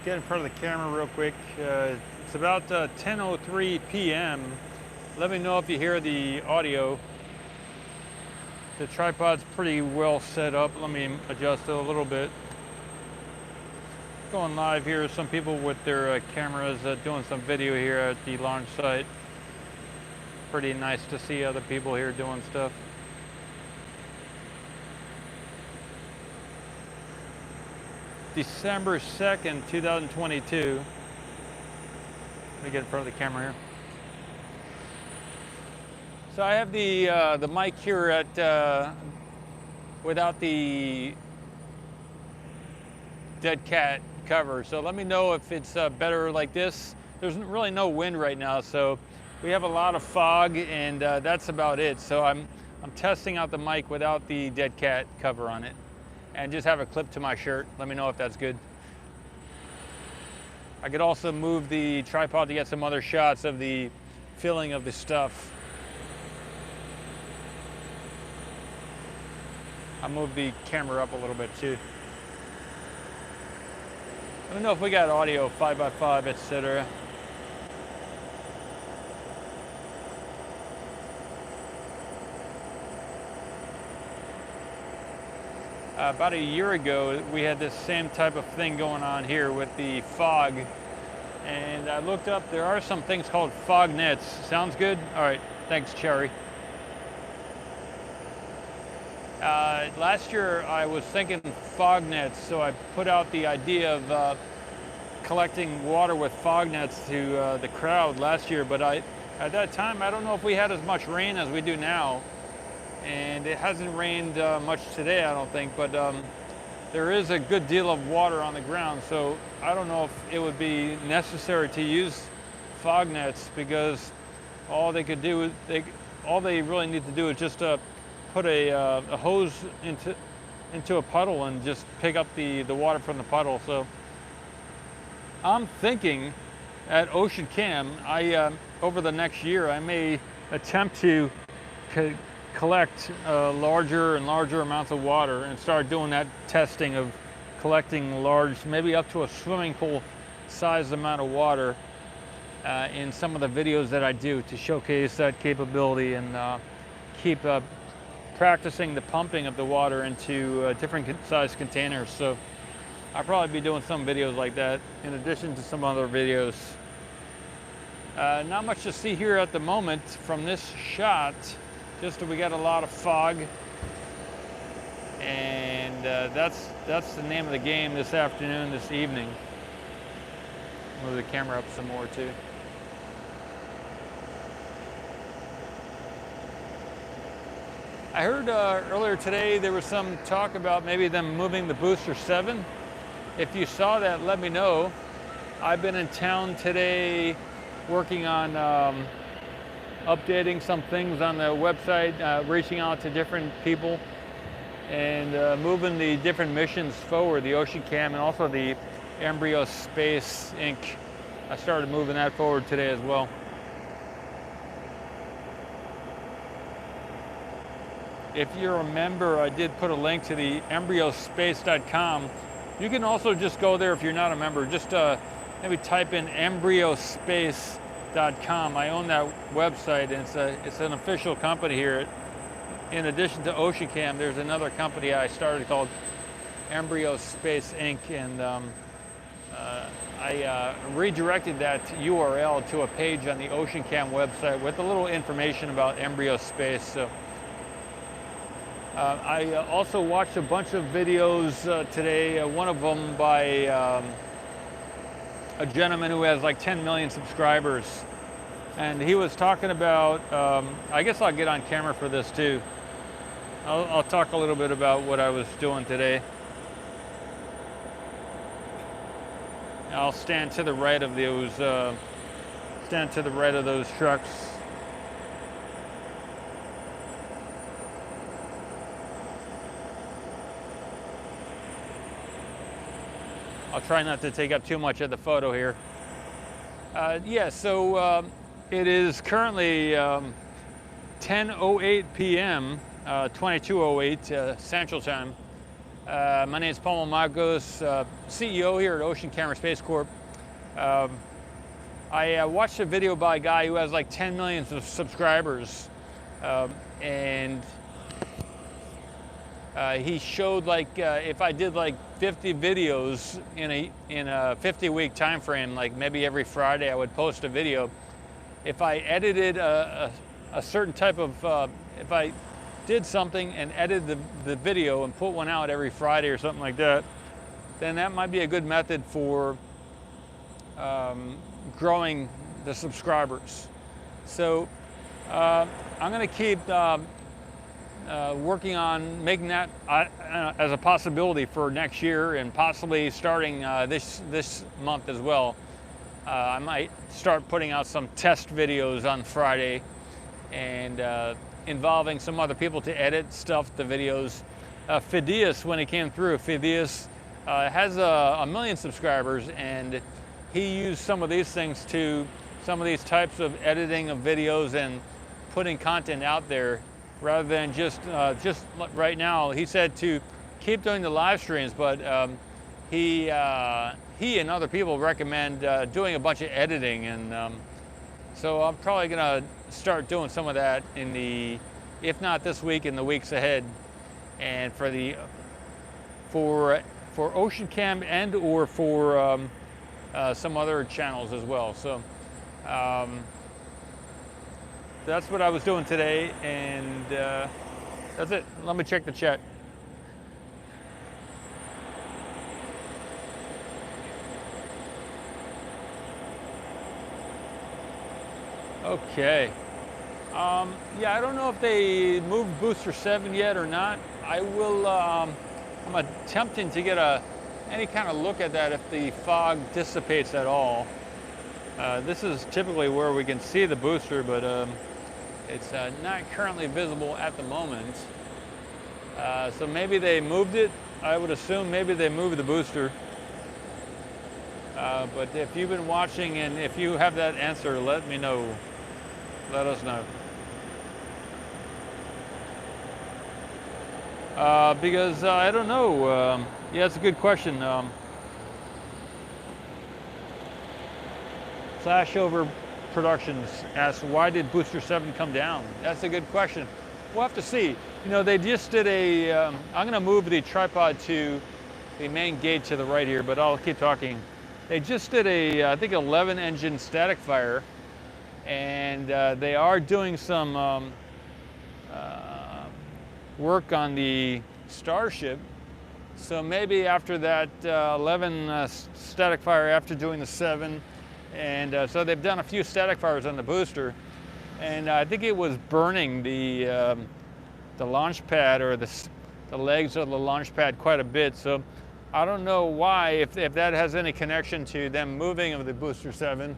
get in front of the camera real quick. It's about 10:03 p.m. Let me know if you hear the audio. The tripod's pretty well set up. Let me adjust it a little bit. Going live here, some people with their cameras doing some video here at the launch site. Pretty nice to see other people here doing stuff. December 2nd, 2022. Let me get in front of the camera here. So I have the mic here at without the dead cat cover. So let me know if it's better like this. There's really no wind right now, so we have a lot of fog, and that's about it. So I'm testing out the mic without the dead cat cover on it, and just have a clip to my shirt. Let me know if that's good. I could also move the tripod to get some other shots of the filling of the stuff. I'll move the camera up a little bit too. Let me know if we got audio, 5x5, etc. About a year ago, we had this same type of thing going on here with the fog. And I looked up, there are some things called fog nets. Sounds good? All right, thanks, Cherry. Last year, I was thinking fog nets, so I put out the idea of collecting water with fog nets to the crowd last year. But at that time, I don't know if we had as much rain as we do now. And it hasn't rained much today, I don't think, but there is a good deal of water on the ground, so I don't know if it would be necessary to use fog nets, because all they could do, all they really need to do is just put a hose into a puddle and just pick up the water from the puddle. So I'm thinking at OceanCam, over the next year, I may attempt to collect larger and larger amounts of water and start doing that testing of collecting large, maybe up to a swimming pool sized amount of water in some of the videos that I do, to showcase that capability and keep practicing the pumping of the water into different size containers. So I'll probably be doing some videos like that in addition to some other videos. Not much to see here at the moment from this shot. Just that we got a lot of fog, and that's the name of the game this afternoon, this evening. Move the camera up some more too. I heard earlier today there was some talk about maybe them moving the Booster 7. If you saw that, let me know. I've been in town today working on updating some things on the website, reaching out to different people, and moving the different missions forward, the OceanCam and also the Embryo Space Inc. I started moving that forward today as well. If you're a member, I did put a link to the embryospace.com. You can also just go there if you're not a member. Just maybe type in embryospace.com. I own that website, and it's an official company here. In addition to OceanCam, there's another company I started called Embryo Space Inc. And I redirected that URL to a page on the OceanCam website with a little information about Embryo Space. So I also watched a bunch of videos today. One of them by a gentleman who has like 10 million subscribers, and he was talking about, I guess I'll get on camera for this too. I'll talk a little bit about what I was doing today. I'll stand to the right of those, trucks. I'll try not to take up too much of the photo here. So it is currently 10:08 p.m., 22:08 Central Time. My name is Paul Marcos, CEO here at Ocean Camera Space Corp. I watched a video by a guy who has like 10 million subscribers, and he showed like if I did like 50 videos in a 50-week time frame, like maybe every Friday I would post a video. If I edited a certain type of if I did something and edited the video and put one out every Friday or something like that, then that might be a good method for growing the subscribers. So I'm going to keep working on making that as a possibility for next year, and possibly starting this month as well. I might start putting out some test videos on Friday, and involving some other people to edit stuff, the videos. Phidias, when he came through, Phidias has 1 million subscribers, and he used some of these things to, some of these types of editing of videos and putting content out there, rather than just right now. He said to keep doing the live streams, but he and other people recommend doing a bunch of editing, and so I'm probably gonna start doing some of that in the, if not this week, in the weeks ahead, and for Ocean Cam and or for some other channels as well. So that's what I was doing today, and that's it. Let me check the chat. Okay. Yeah, I don't know if they moved Booster 7 yet or not. I will, I'm attempting to get any kind of look at that if the fog dissipates at all. This is typically where we can see the booster, but it's not currently visible at the moment. So maybe they moved it. I would assume maybe they moved the booster. But if you've been watching and if you have that answer, let me know. Let us know. Because I don't know. Yeah, it's a good question. Flashover Productions asks, why did Booster 7 come down? That's a good question. We'll have to see. You know, they just did I'm going to move the tripod to the main gate to the right here, but I'll keep talking. They just did I think 11 engine static fire, and they are doing some work on the Starship. So maybe after that 11 static fire, after doing the 7, and so they've done a few static fires on the booster, and I think it was burning the launch pad, or the legs of the launch pad, quite a bit. So I don't know why, if that has any connection to them moving of the Booster 7,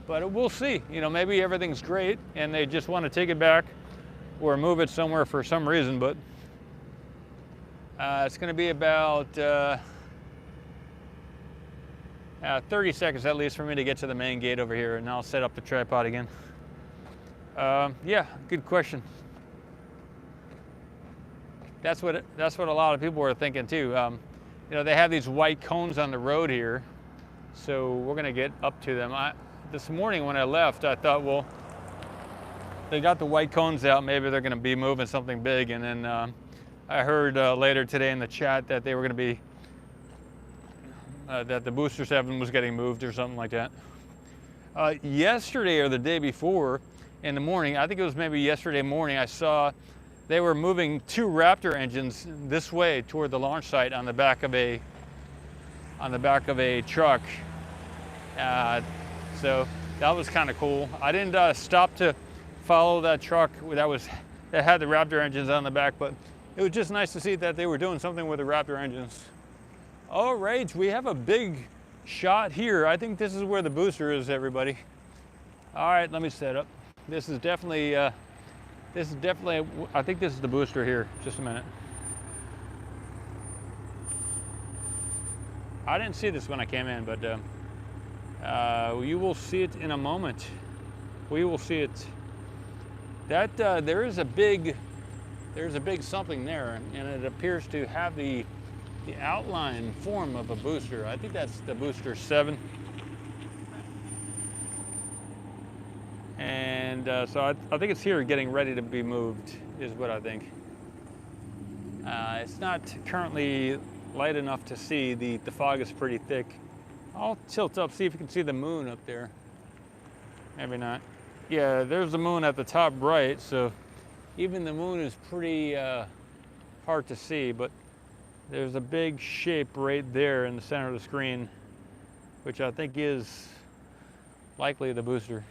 but we'll see. You know, maybe everything's great and they just want to take it back or move it somewhere for some reason. But it's going to be about 30 seconds at least for me to get to the main gate over here, and I'll set up the tripod again. Yeah, good question. That's what a lot of people were thinking too. You know, they have these white cones on the road here, so we're going to get up to them. This morning when I left, I thought, well, they got the white cones out, maybe they're going to be moving something big, and then I heard later today in the chat that they were going to be that the Booster 7 was getting moved or something like that. Yesterday or the day before in the morning, I think it was maybe yesterday morning, I saw they were moving 2 Raptor engines this way toward the launch site on the back of a truck. So that was kind of cool. I didn't stop to follow that truck that had the Raptor engines on the back, but it was just nice to see that they were doing something with the Raptor engines. All right, we have a big shot here. I think this is where the booster is, everybody. All right, let me set up. This is definitely, I think this is the booster here. Just a minute. I didn't see this when I came in, but you will see it in a moment. We will see it. There's a big something there, and it appears to have the the outline form of a booster. I think that's the booster 7. And so I think it's here getting ready to be moved, is what I think. It's not currently light enough to see. The fog is pretty thick. I'll tilt up, see if you can see the moon up there. Maybe not. Yeah, there's the moon at the top right, so even the moon is pretty hard to see, but there's a big shape right there in the center of the screen, which I think is likely the booster.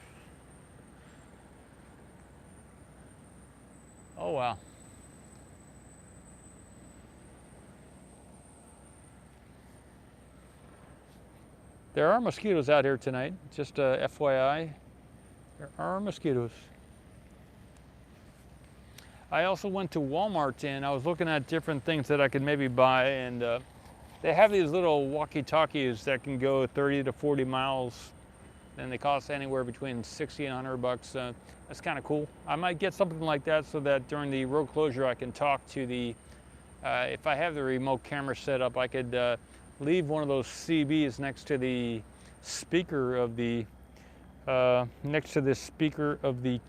Oh, wow. There are mosquitoes out here tonight, just FYI. There are mosquitoes. I also went to Walmart and I was looking at different things that I could maybe buy, and they have these little walkie-talkies that can go 30 to 40 miles, and they cost anywhere between 60 and 100 bucks. That's kind of cool. I might get something like that so that during the road closure I can talk to the, if I have the remote camera set up, I could leave one of those CBs next to the speaker of the,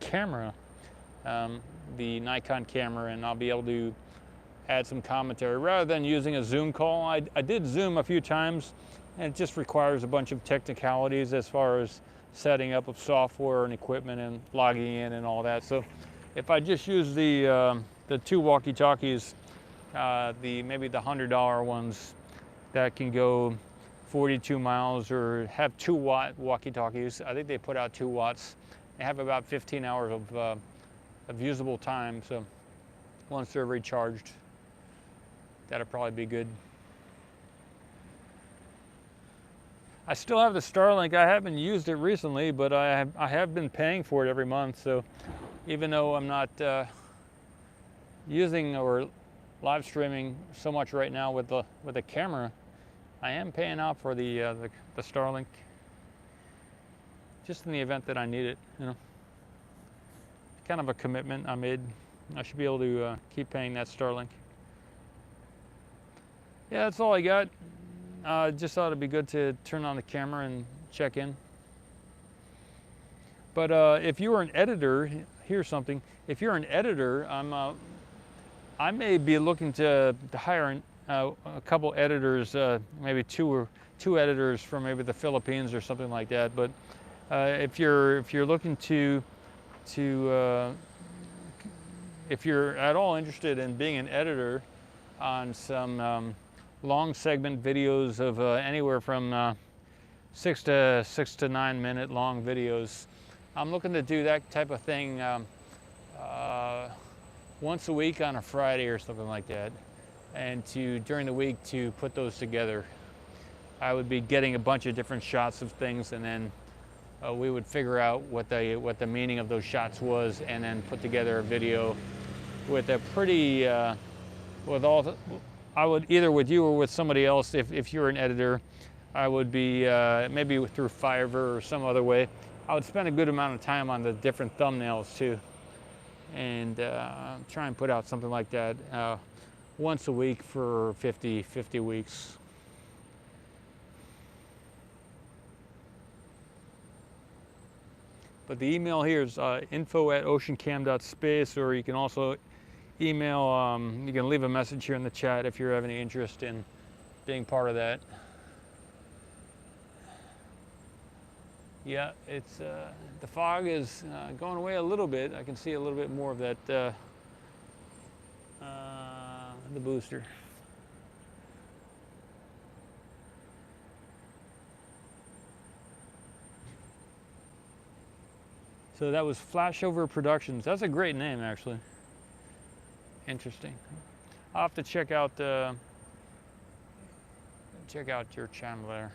camera, the Nikon camera, and I'll be able to add some commentary rather than using a Zoom call. I did Zoom a few times, and it just requires a bunch of technicalities as far as setting up of software and equipment and logging in and all that. So if I just use the 2 walkie-talkies, maybe the $100 ones that can go 42 miles or have 2-watt walkie-talkies. I think they put out 2 watts. They have about 15 hours of usable time. So once they're recharged, that'll probably be good. I still have the Starlink. I haven't used it recently, but I have been paying for it every month. So even though I'm not using or live streaming so much right now with the camera, I am paying out for the Starlink, just in the event that I need it. You know, kind of a commitment I made. I should be able to keep paying that Starlink. Yeah, that's all I got. Just thought it'd be good to turn on the camera and check in. But if you were an editor, here's something. If you're an editor, I may be looking to hire a couple editors, maybe two editors from maybe the Philippines or something like that. But if you're looking if you're at all interested in being an editor on some long segment videos of anywhere from 6 to 9 minute long videos, I'm looking to do that type of thing once a week on a Friday or something like that, and during the week to put those together. I would be getting a bunch of different shots of things, and then we would figure out what the meaning of those shots was, and then put together a video with a pretty I would either with you or with somebody else. If you're an editor, I would be maybe through Fiverr or some other way. I would spend a good amount of time on the different thumbnails too, and try and put out something like that once a week for 50 weeks. But the email here is info@oceancam.space, or you can also email, you can leave a message here in the chat if you have any interest in being part of that. Yeah, it's the fog is going away a little bit. I can see a little bit more of that, the booster. So that was Flashover Productions. That's a great name, actually. Interesting. I'll have to check out your channel there.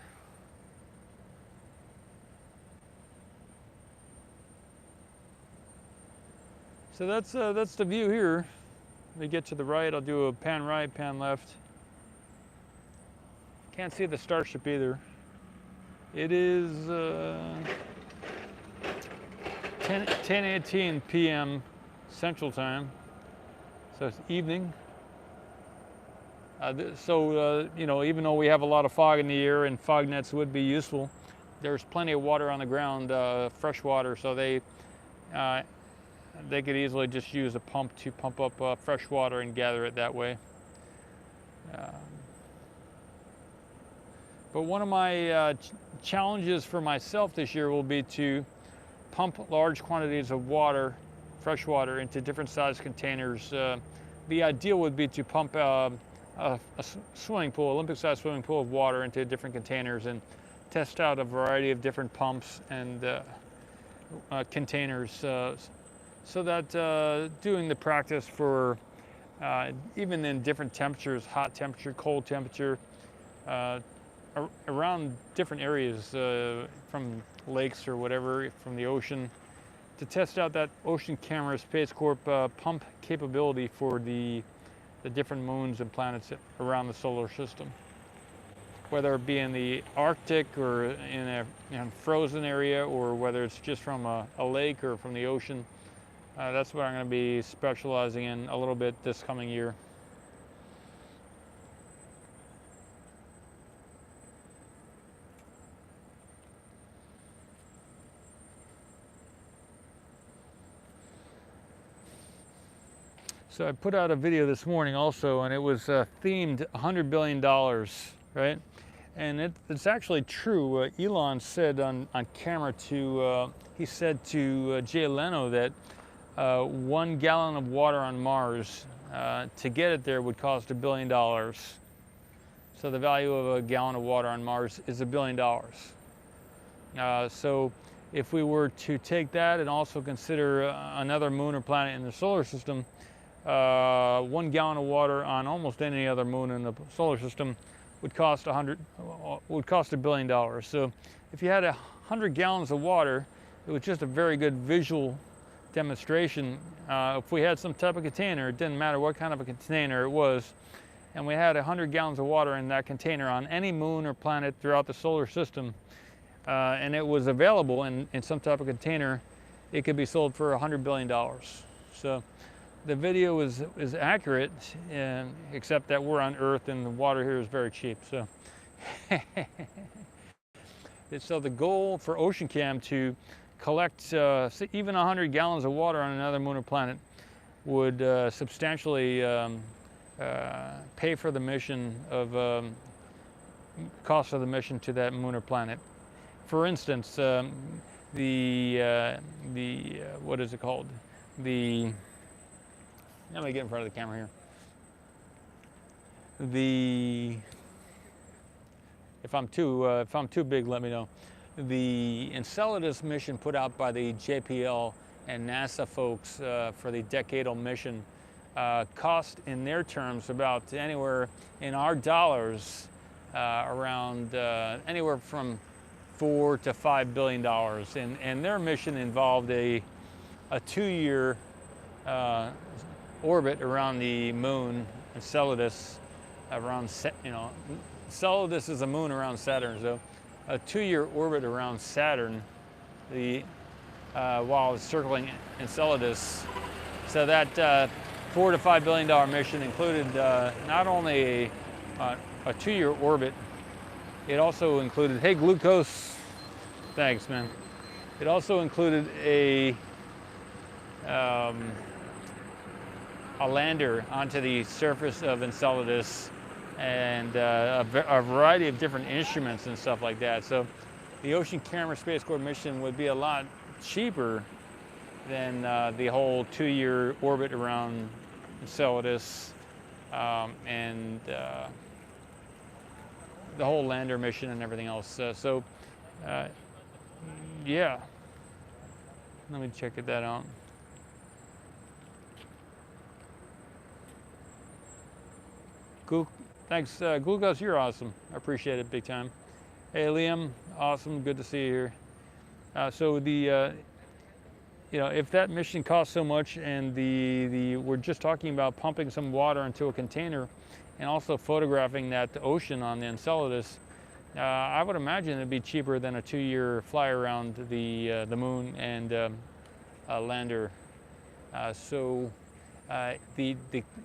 So that's the view here. Let me get to the right. I'll do a pan right, pan left. Can't see the starship either. It is 10:18 p.m. Central Time, so it's evening. You know, even though we have a lot of fog in the air and fog nets would be useful, there's plenty of water on the ground, fresh water, so they could easily just use a pump to pump up fresh water and gather it that way. But one of my challenges for myself this year will be to pump large quantities of water, fresh water, into different size containers. The ideal would be to pump a swimming pool, Olympic-sized swimming pool of water into different containers and test out a variety of different pumps and containers, so that doing the practice for even in different temperatures, hot temperature, cold temperature, around different areas, from lakes or whatever, from the ocean, to test out that ocean camera Space Corp pump capability for the different moons and planets around the solar system. Whether it be in the Arctic or in a frozen area, or whether it's just from a lake or from the ocean. That's what I'm going to be specializing in a little bit this coming year. So I put out a video this morning also, and it was themed $100 billion, right? And it's actually true. Elon said on camera he said to Jay Leno that 1 gallon of water on Mars, to get it there, would cost $1 billion. So the value of a gallon of water on Mars is $1 billion. So if we were to take that and also consider another moon or planet in the solar system, 1 gallon of water on almost any other moon in the solar system would cost $1 billion. So if you had 100 gallons of water, it was just a very good visual demonstration. If we had some type of container, it didn't matter what kind of a container it was, and we had 100 gallons of water in that container on any moon or planet throughout the solar system, and it was available in some type of container, it could be sold for $100 billion. So the video is accurate, except that we're on Earth and the water here is very cheap. So, so the goal for OceanCam to collect even 100 gallons of water on another moon or planet would substantially pay for the mission of cost of the mission to that moon or planet. For instance, what is it called? Let me get in front of the camera here. If I'm too big, let me know. The Enceladus mission put out by the JPL and NASA folks for the decadal mission cost, in their terms, about anywhere in our dollars around anywhere from $4 to $5 billion, and their mission involved a 2-year orbit around the moon, Enceladus, Enceladus is a moon around Saturn, so a 2-year orbit around Saturn, while it's circling Enceladus. So that $4 to $5 billion mission included not only a 2-year orbit, it also included, hey Glucose, thanks man. It also included a lander onto the surface of Enceladus, and a variety of different instruments and stuff like that. So the Ocean Camera Space Corps mission would be a lot cheaper than the whole 2-year orbit around Enceladus, and the whole lander mission and everything else. Yeah, let me check that out. Thanks, Glucose, you're awesome. I appreciate it big time. Hey, Liam, awesome, good to see you here. So if that mission costs so much, and we're just talking about pumping some water into a container and also photographing that ocean on the Enceladus, I would imagine it'd be cheaper than a 2-year fly around the moon and lander. The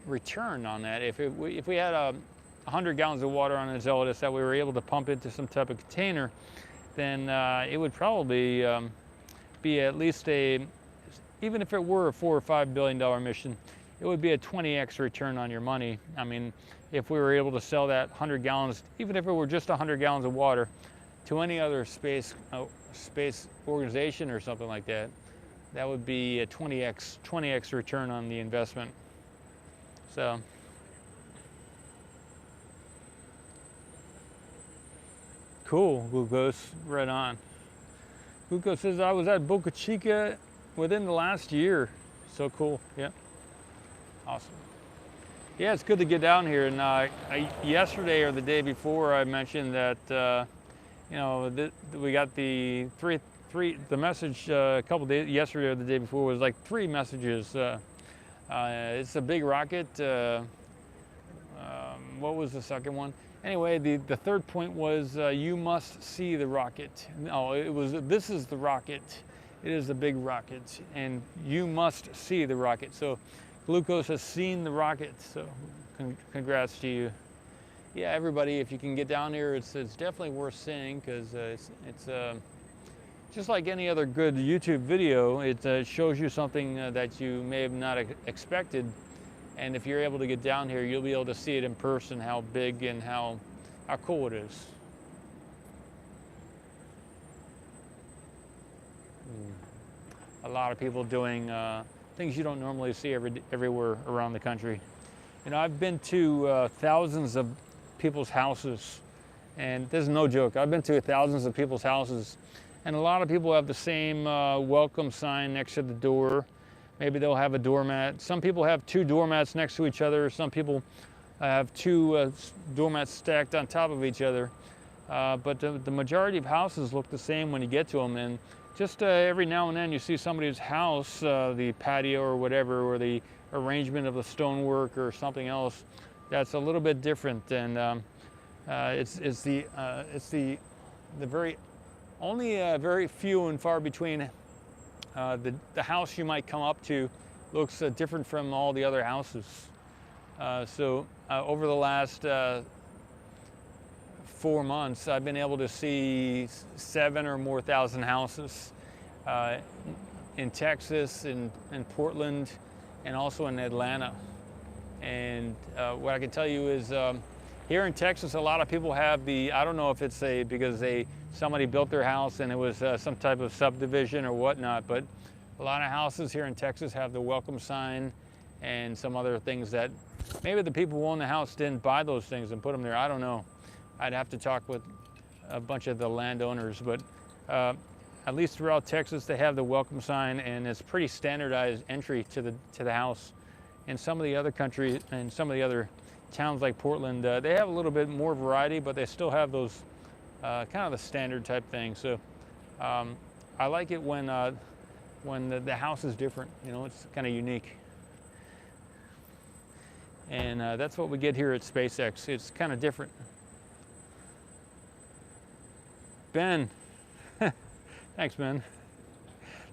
return on that, if we had 100 gallons of water on Enceladus that we were able to pump into some type of container, then it would probably be at least even if it were a $4 or $5 billion mission, it would be a 20x return on your money. I mean, if we were able to sell that 100 gallons, even if it were just 100 gallons of water, to any other space organization or something like that, that would be a 20x return on the investment. So, cool, Glucose, right on. Glucose says, I was at Boca Chica within the last year. So cool, yeah. Awesome. Yeah, it's good to get down here. And yesterday or the day before, I mentioned that you know, we got the message a couple days, yesterday or the day before, was like 3 messages. It's a big rocket. What was the second one? Anyway, the third point was you must see the rocket. No, it was this is the rocket. It is the big rocket, and you must see the rocket. So Glucose has seen the rocket, so congrats to you. Yeah, everybody, if you can get down here, it's definitely worth seeing, because it's just like any other good YouTube video. It shows you something that you may have not expected, and if you're able to get down here, you'll be able to see it in person, how big and how cool it is. A lot of people doing things you don't normally see everywhere around the country. You know, I've been to thousands of people's houses, and this is no joke. I've been to thousands of people's houses, and a lot of people have the same welcome sign next to the door. Maybe they'll have a doormat. Some people have 2 doormats next to each other. Some people have 2 doormats stacked on top of each other. But the majority of houses look the same when you get to them, and just every now and then you see somebody's house, the patio or whatever, or the arrangement of the stonework or something else that's a little bit different. And it's the very few and far between. The house you might come up to looks different from all the other houses. So over the last 4 months, I've been able to see 7 or more thousand houses in Texas, in Portland, and also in Atlanta. And what I can tell you is here in Texas, a lot of people have I don't know if it's because somebody built their house and it was some type of subdivision or whatnot, but a lot of houses here in Texas have the welcome sign and some other things that maybe the people who own the house didn't buy those things and put them there. I don't know. I'd have to talk with a bunch of the landowners, but at least throughout Texas, they have the welcome sign, and it's pretty standardized entry to the house. In some of the other countries and some of the other towns like Portland, they have a little bit more variety, but they still have those kind of the standard type thing. So I like it when the house is different. You know, it's kind of unique. And that's what we get here at SpaceX. It's kind of different. Ben, thanks, Ben.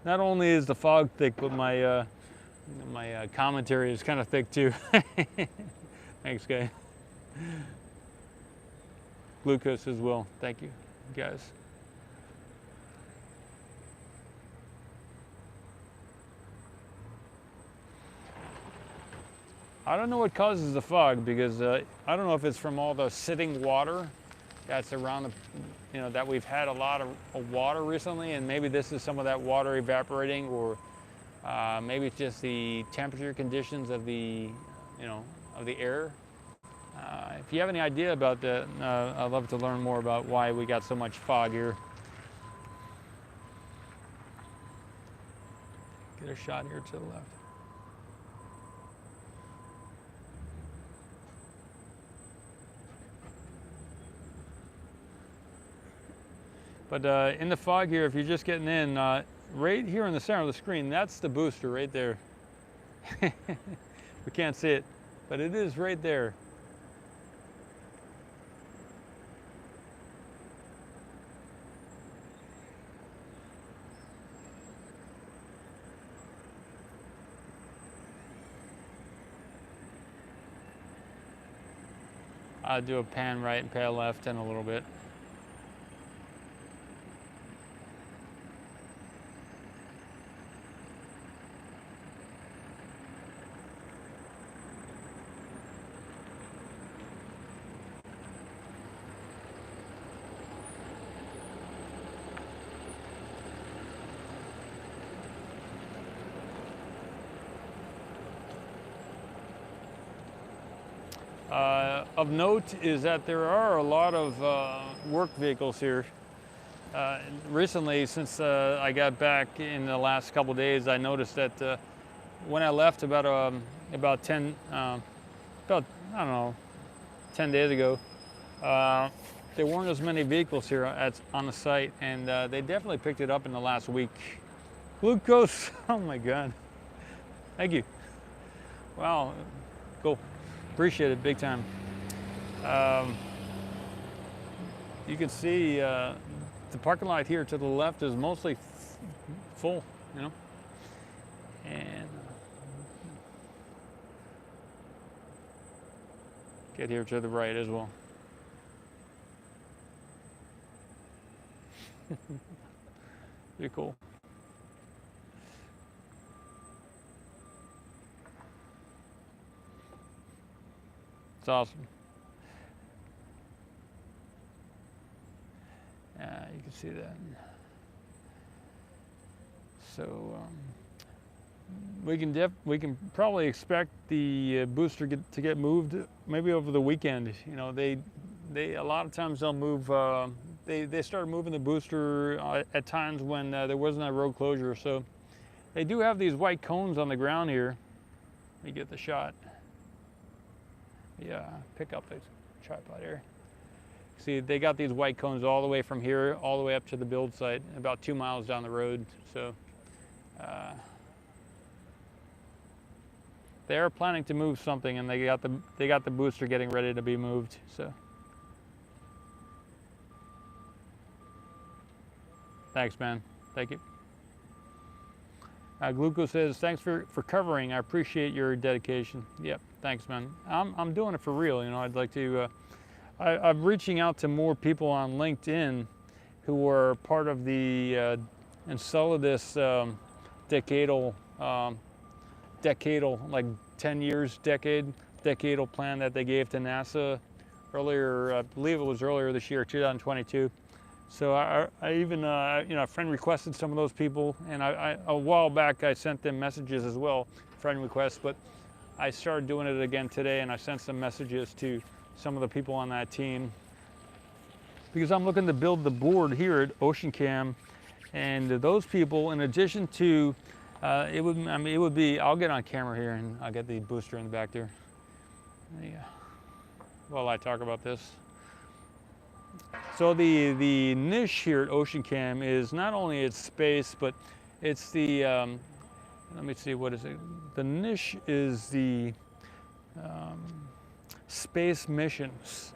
Not only is the fog thick, but my commentary is kind of thick too. Thanks, guy. Glucose as well. Thank you, guys. I don't know what causes the fog, because I don't know if it's from all the sitting water that's around that we've had a lot of water recently, and maybe this is some of that water evaporating, or maybe it's just the temperature conditions of the air. If you have any idea about that, I'd love to learn more about why we got so much fog here. Get a shot here to the left. But in the fog here, if you're just getting in, right here in the center of the screen, that's the booster right there. We can't see it, but it is right there. I'll do a pan right and pan left in a little bit. Of note is that there are a lot of work vehicles here. Recently, since I got back in the last couple of days, I noticed that when I left about 10, I don't know, 10 days ago, there weren't as many vehicles here on the site, and they definitely picked it up in the last week. Glucose, oh my God. Thank you. Wow, cool. Appreciate it big time. You can see the parking lot here to the left is mostly full, you know, and get here to the right as well. Pretty cool. It's awesome. You can see that. So we can probably expect the booster to get moved maybe over the weekend. You know, they a lot of times they'll move. They started moving the booster at times when there wasn't a road closure. So they do have these white cones on the ground here. Let me get the shot. Yeah, pick up the tripod here. See, they got these white cones all the way from here, all the way up to the build site, about 2 miles down the road. So they are planning to move something, and they got the booster getting ready to be moved. So thanks, man. Thank you. Glucose says, thanks for covering. I appreciate your dedication. Yep, thanks, man. I'm doing it for real. You know, I'd like to. I'm reaching out to more people on LinkedIn who are part of the Enceladus decadal, like 10 years, decadal plan that they gave to NASA earlier. I believe it was earlier this year, 2022. So I even, you know, a friend requested some of those people, and a while back I sent them messages as well, friend requests, but I started doing it again today, and I sent some messages to some of the people on that team, because I'm looking to build the board here at OceanCam, and those people, in addition to, it would be, I'll get on camera here and I'll get the booster in the back there. Yeah. While I talk about this. So the niche here at OceanCam is not only its space, but it's the, let me see, what is it? The niche is the space missions.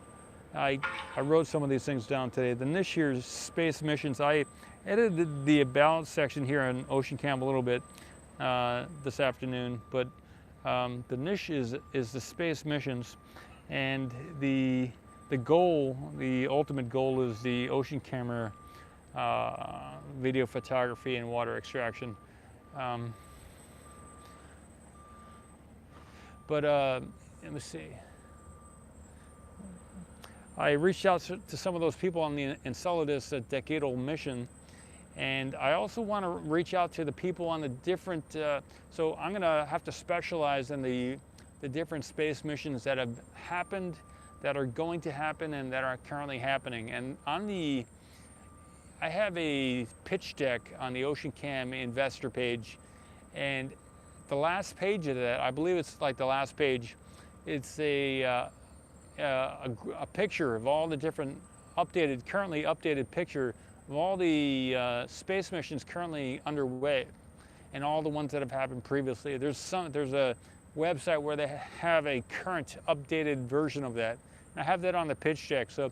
I wrote some of these things down today. The niche here is space missions. I edited the about section here on OceanCam a little bit this afternoon, but the niche is the space missions, and the goal, the ultimate goal, is the ocean camera video photography and water extraction. Let me see. I reached out to some of those people on the Enceladus decadal mission, and I also want to reach out to the people on the different, so I'm going to have to specialize in the different space missions that have happened, that are going to happen, and that are currently happening. And I have a pitch deck on the OceanCam investor page, and the last page of that, I believe it's like the last page, it's a picture of all the different currently updated picture of all the space missions currently underway, and all the ones that have happened previously. There's a website where they have a current updated version of that. I have that on the pitch deck. So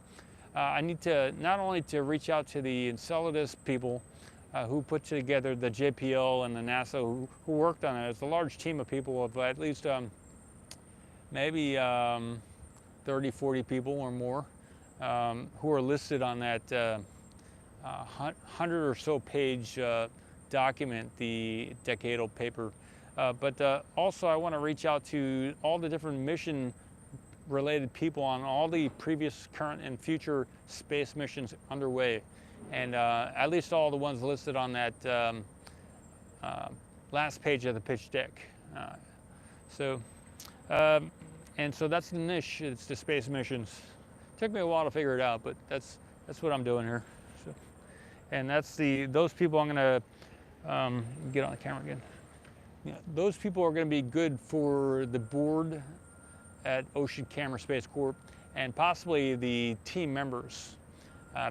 I need to not only to reach out to the Enceladus people who put together the JPL and the NASA who worked on it. It's a large team of people, of at least maybe 30, 40 people or more who are listed on that 100 or so page document, the decadal paper. But also I want to reach out to all the different mission related people on all the previous, current, and future space missions underway. And at least all the ones listed on that last page of the pitch deck. And so that's the niche, it's the space missions. Took me a while to figure it out, but that's what I'm doing here. So, and that's those people I'm gonna get on the camera again. Yeah, those people are gonna be good for the board at Ocean Camera Space Corp and possibly the team members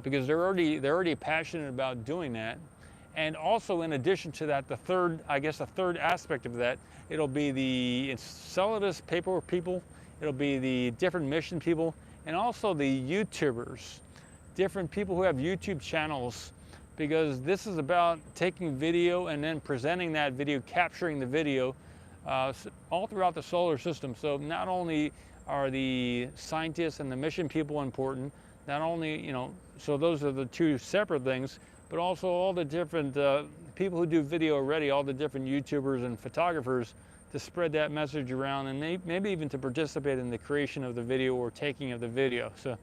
because they're already passionate about doing that. And also, in addition to that, the third aspect of that, it'll be the Enceladus paperwork people, it'll be the different mission people, and also the YouTubers, different people who have YouTube channels, because this is about taking video and then presenting that video, capturing the video all throughout the solar system. So not only are the scientists and the mission people important, not only, so those are the two separate things, but also all the different people who do video already, all the different YouTubers and photographers, to spread that message around, and maybe even to participate in the creation of the video or taking of the video. So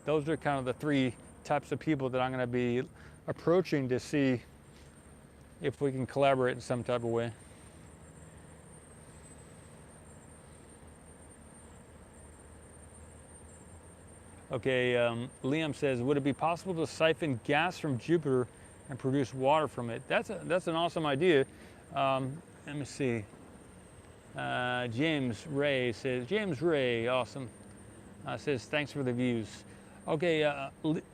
those are kind of the three types of people that I'm going to be approaching to see if we can collaborate in some type of way. Okay, Liam says, would it be possible to siphon gas from Jupiter and produce water from it? That's an awesome idea. Let me see. James Ray, awesome. Says, thanks for the views. Okay,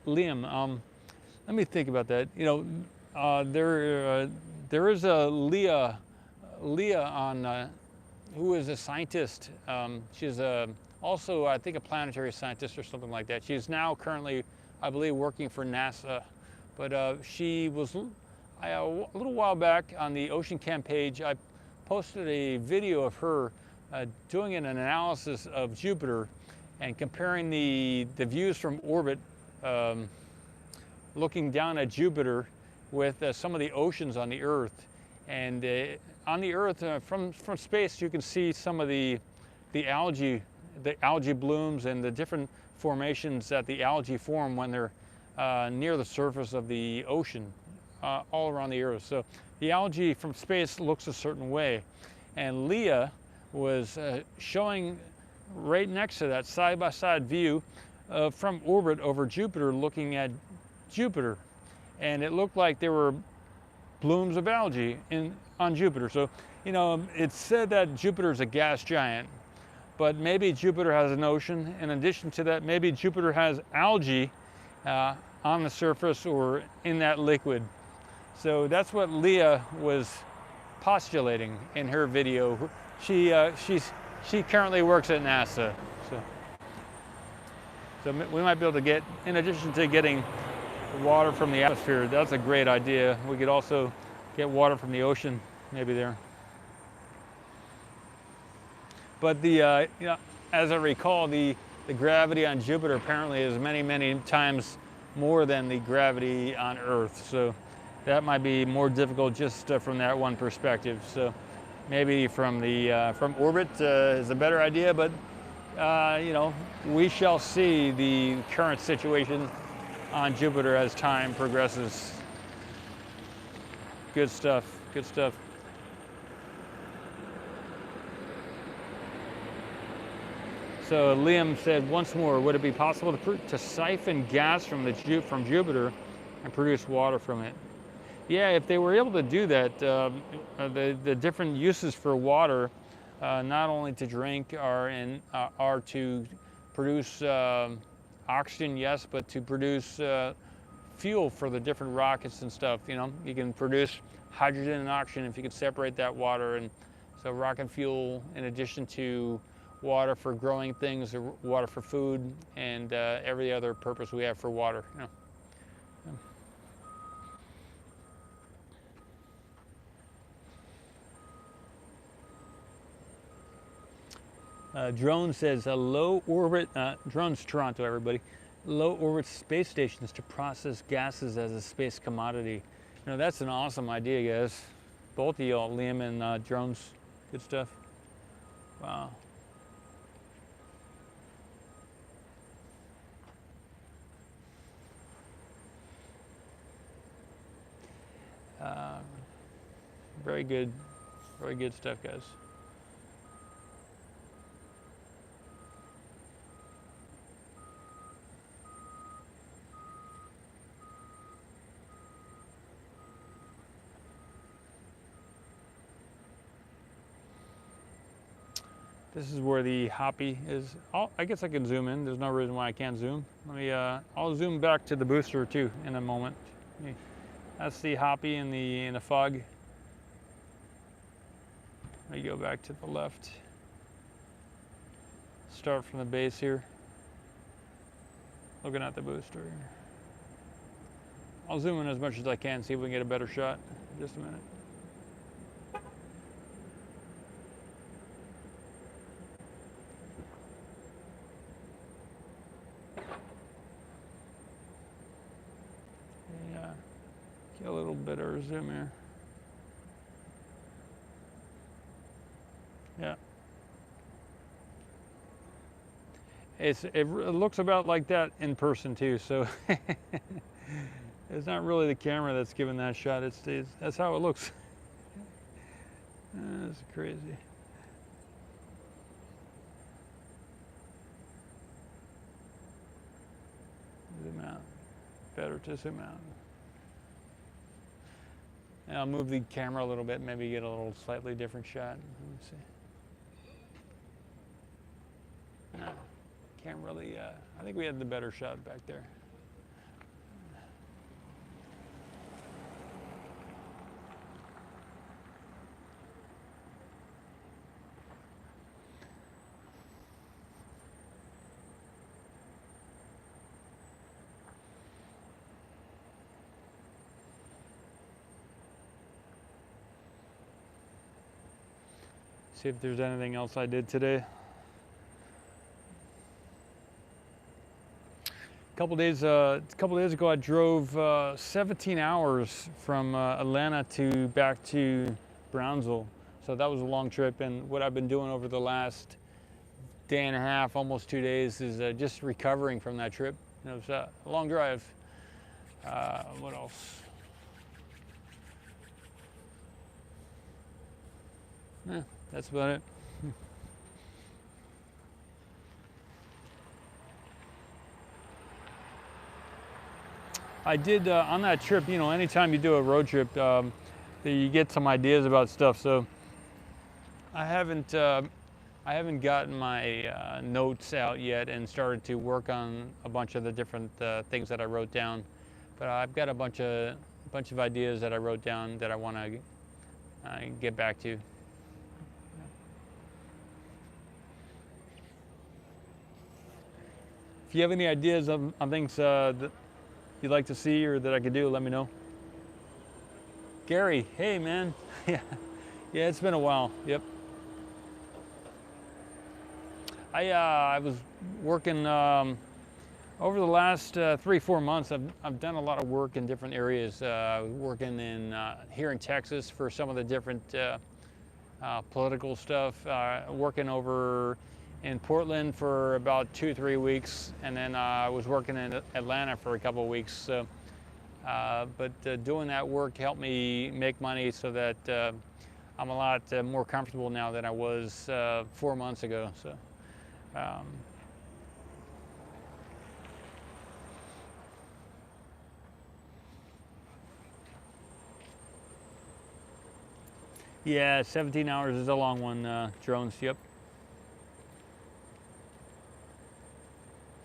Liam, let me think about that. There is a Leah on, who is a scientist. She's also, I think, a planetary scientist or something like that. She's now currently, I believe, working for NASA. But she was, a little while back on the Ocean Cam page, I posted a video of her doing an analysis of Jupiter and comparing the views from orbit, looking down at Jupiter with some of the oceans on the Earth. And on the Earth, from space, you can see some of the algae blooms and the different formations that the algae form when they're near the surface of the ocean, all around the Earth. So the algae from space looks a certain way. And Leah was showing right next to that side-by-side view from orbit over Jupiter, looking at Jupiter. And it looked like there were blooms of algae on Jupiter. So, it's said that Jupiter is a gas giant, but maybe Jupiter has an ocean. In addition to that, maybe Jupiter has algae on the surface or in that liquid. So that's what Leah was postulating in her video. She currently works at NASA. So we might be able to get, in addition to getting water from the atmosphere, that's a great idea. We could also get water from the ocean, maybe there. But as I recall, the gravity on Jupiter apparently is many, many times more than the gravity on Earth. So that might be more difficult just from that one perspective. So maybe from orbit is a better idea, but we shall see the current situation on Jupiter as time progresses. Good stuff, good stuff. So Liam said, once more, would it be possible to siphon gas from Jupiter and produce water from it? Yeah, if they were able to do that, the different uses for water, not only to drink are to produce oxygen, yes, but to produce fuel for the different rockets and stuff. You can produce hydrogen and oxygen if you can separate that water, and so rocket fuel, in addition to water for growing things, or water for food, and every other purpose we have for water. Drone says a low orbit, Drone's Toronto, everybody. Low orbit space stations to process gases as a space commodity. You know, that's an awesome idea, guys. Both of y'all, Liam and Drones, good stuff. Wow. Very good stuff, guys. This is where the Hoppy is. I guess I can zoom in. There's no reason why I can't zoom. Let me. I'll zoom back to the booster too in a moment. That's the Hoppy in the fog. Let me go back to the left. Start from the base here. Looking at the booster. I'll zoom in as much as I can, see if we can get a better shot. Just a minute. Yeah, get a little better zoom here. Yeah. It looks about like that in person too, so it's not really the camera that's giving that shot. That's how it looks. That's crazy. Zoom out. Better to zoom out. And I'll move the camera a little bit, maybe get a little slightly different shot. Let me see. No, can't really, I think we had the better shot back there. See if there's anything else I did today. A couple days ago, I drove 17 hours from Atlanta back to Brownsville. So that was a long trip, and what I've been doing over the last day and a half, almost 2 days, is just recovering from that trip. You know, it was a long drive. What else? Yeah, that's about it. I did on that trip, you know, anytime you do a road trip, you get some ideas about stuff. So I haven't gotten my notes out yet and started to work on a bunch of the different things that I wrote down. But I've got a bunch of ideas that I wrote down that I want to get back to. If you have any ideas on things that you'd like to see or that I could do, let me know. Gary, hey man. Yeah, it's been a while. Yep. I was working over the last 3-4 months. I've done a lot of work in different areas. Working in here in Texas for some of the different political stuff. Working over in Portland for about 2-3 weeks, and then I was working in Atlanta for a couple of weeks. So, but doing that work helped me make money, so that I'm a lot more comfortable now than I was 4 months ago. So, yeah, 17 hours is a long one, Drones. Yep.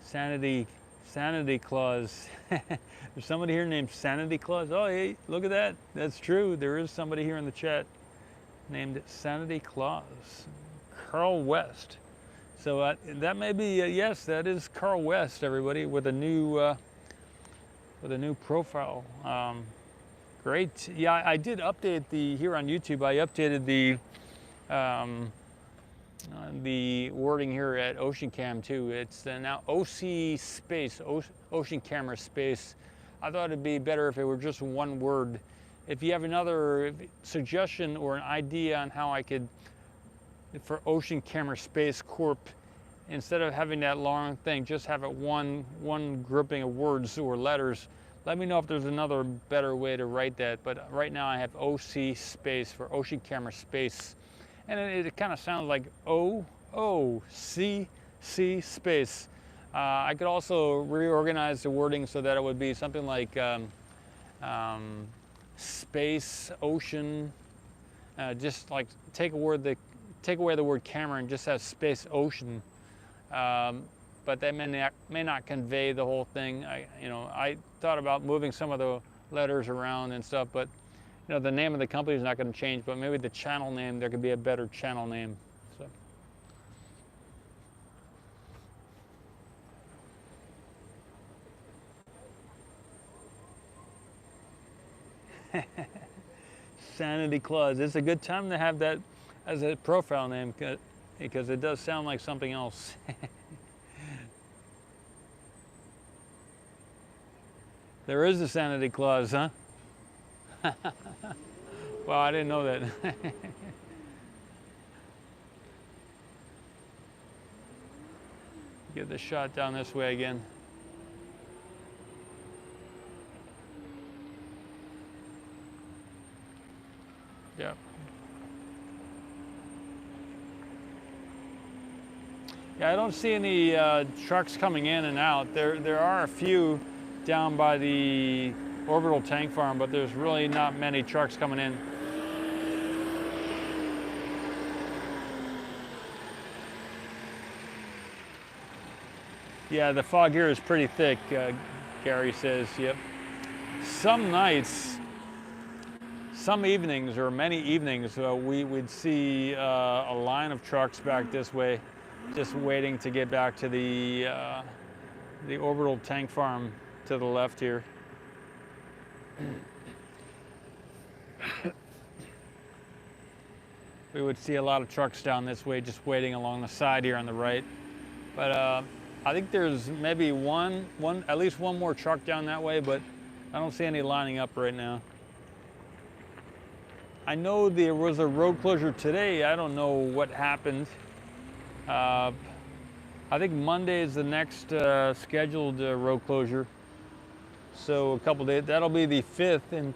Sanity Claus. There's somebody here named Sanity Claus. Oh, hey, look at that. That's true. There is somebody here in the chat named Sanity Claus. Carl West. So that may be, yes, that is Carl West, everybody, with a new profile. Great. Yeah, I did update here on YouTube. I updated the wording here at OceanCam too. It's now OC space, Ocean Camera Space. I thought it'd be better if it were just one word. If you have another suggestion or an idea on how I could, for Ocean Camera Space Corp, instead of having that long thing, just have it one grouping of words or letters. Let me know if there's another better way to write that. But right now I have OC space for Ocean Camera Space. And it kind of sounds like O-O-C-C space. I could also reorganize the wording so that it would be something like space, ocean, just like take away the word camera and just have space, ocean. But that may not convey the whole thing. I thought about moving some of the letters around and stuff, but the name of the company is not going to change, but maybe the channel name, there could be a better channel name. So. Sanity Claus. It's a good time to have that as a profile name because it does sound like something else. There is a Sanity Claus, huh? Well, I didn't know that. Get the shot down this way again. Yep. Yeah, I don't see any trucks coming in and out. There are a few down by the orbital tank farm, but there's really not many trucks coming in. Yeah, the fog here is pretty thick, Gary says. Yep. Some nights, some evenings, or many evenings, we'd see a line of trucks back this way, just waiting to get back to the orbital tank farm to the left here. We would see a lot of trucks down this way, just waiting along the side here on the right. But I think there's maybe at least one more truck down that way, but I don't see any lining up right now. I know there was a road closure today. I don't know what happened. I think Monday is the next scheduled road closure. So a couple days, that'll be the 5th. And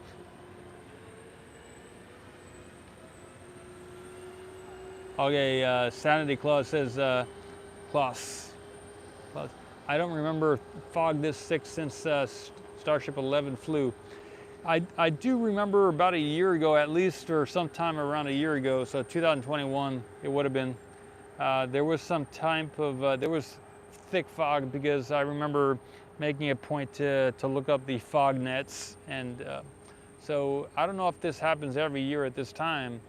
okay, Sanity Claus says, Claus. I don't remember fog this thick since Starship 11 flew. I do remember about a year ago, at least, or sometime around a year ago, so 2021 it would have been, there was some type of, there was thick fog, because I remember making a point to look up the fog nets. And so I don't know if this happens every year at this time,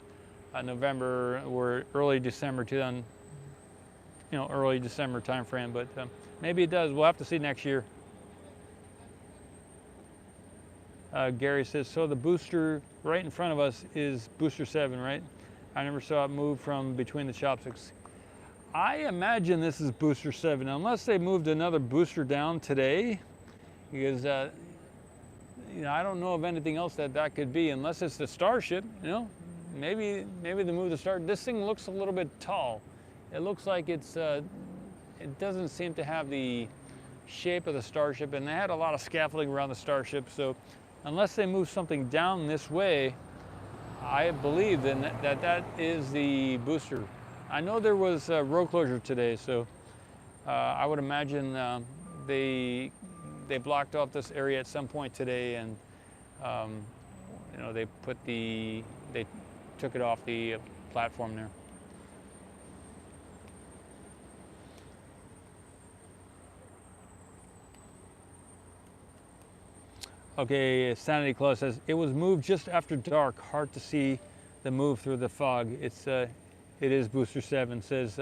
November or early December, early December time frame, but maybe it does. We'll have to see next year. Gary says, so the booster right in front of us is booster 7, right? I never saw it move from between the chopsticks. I imagine this is booster 7, unless they moved another booster down today, because I don't know of anything else that could be, unless it's the Starship. Maybe they moved the Starship. This thing looks a little bit tall. It looks like it doesn't seem to have the shape of the Starship, and they had a lot of scaffolding around the Starship. So unless they move something down this way, I believe then that is the booster. I know there was a road closure today, so I would imagine they blocked off this area at some point today, and they took it off the platform there. Okay, Sanity Claus says, it was moved just after dark. Hard to see the move through the fog. It is booster 7, says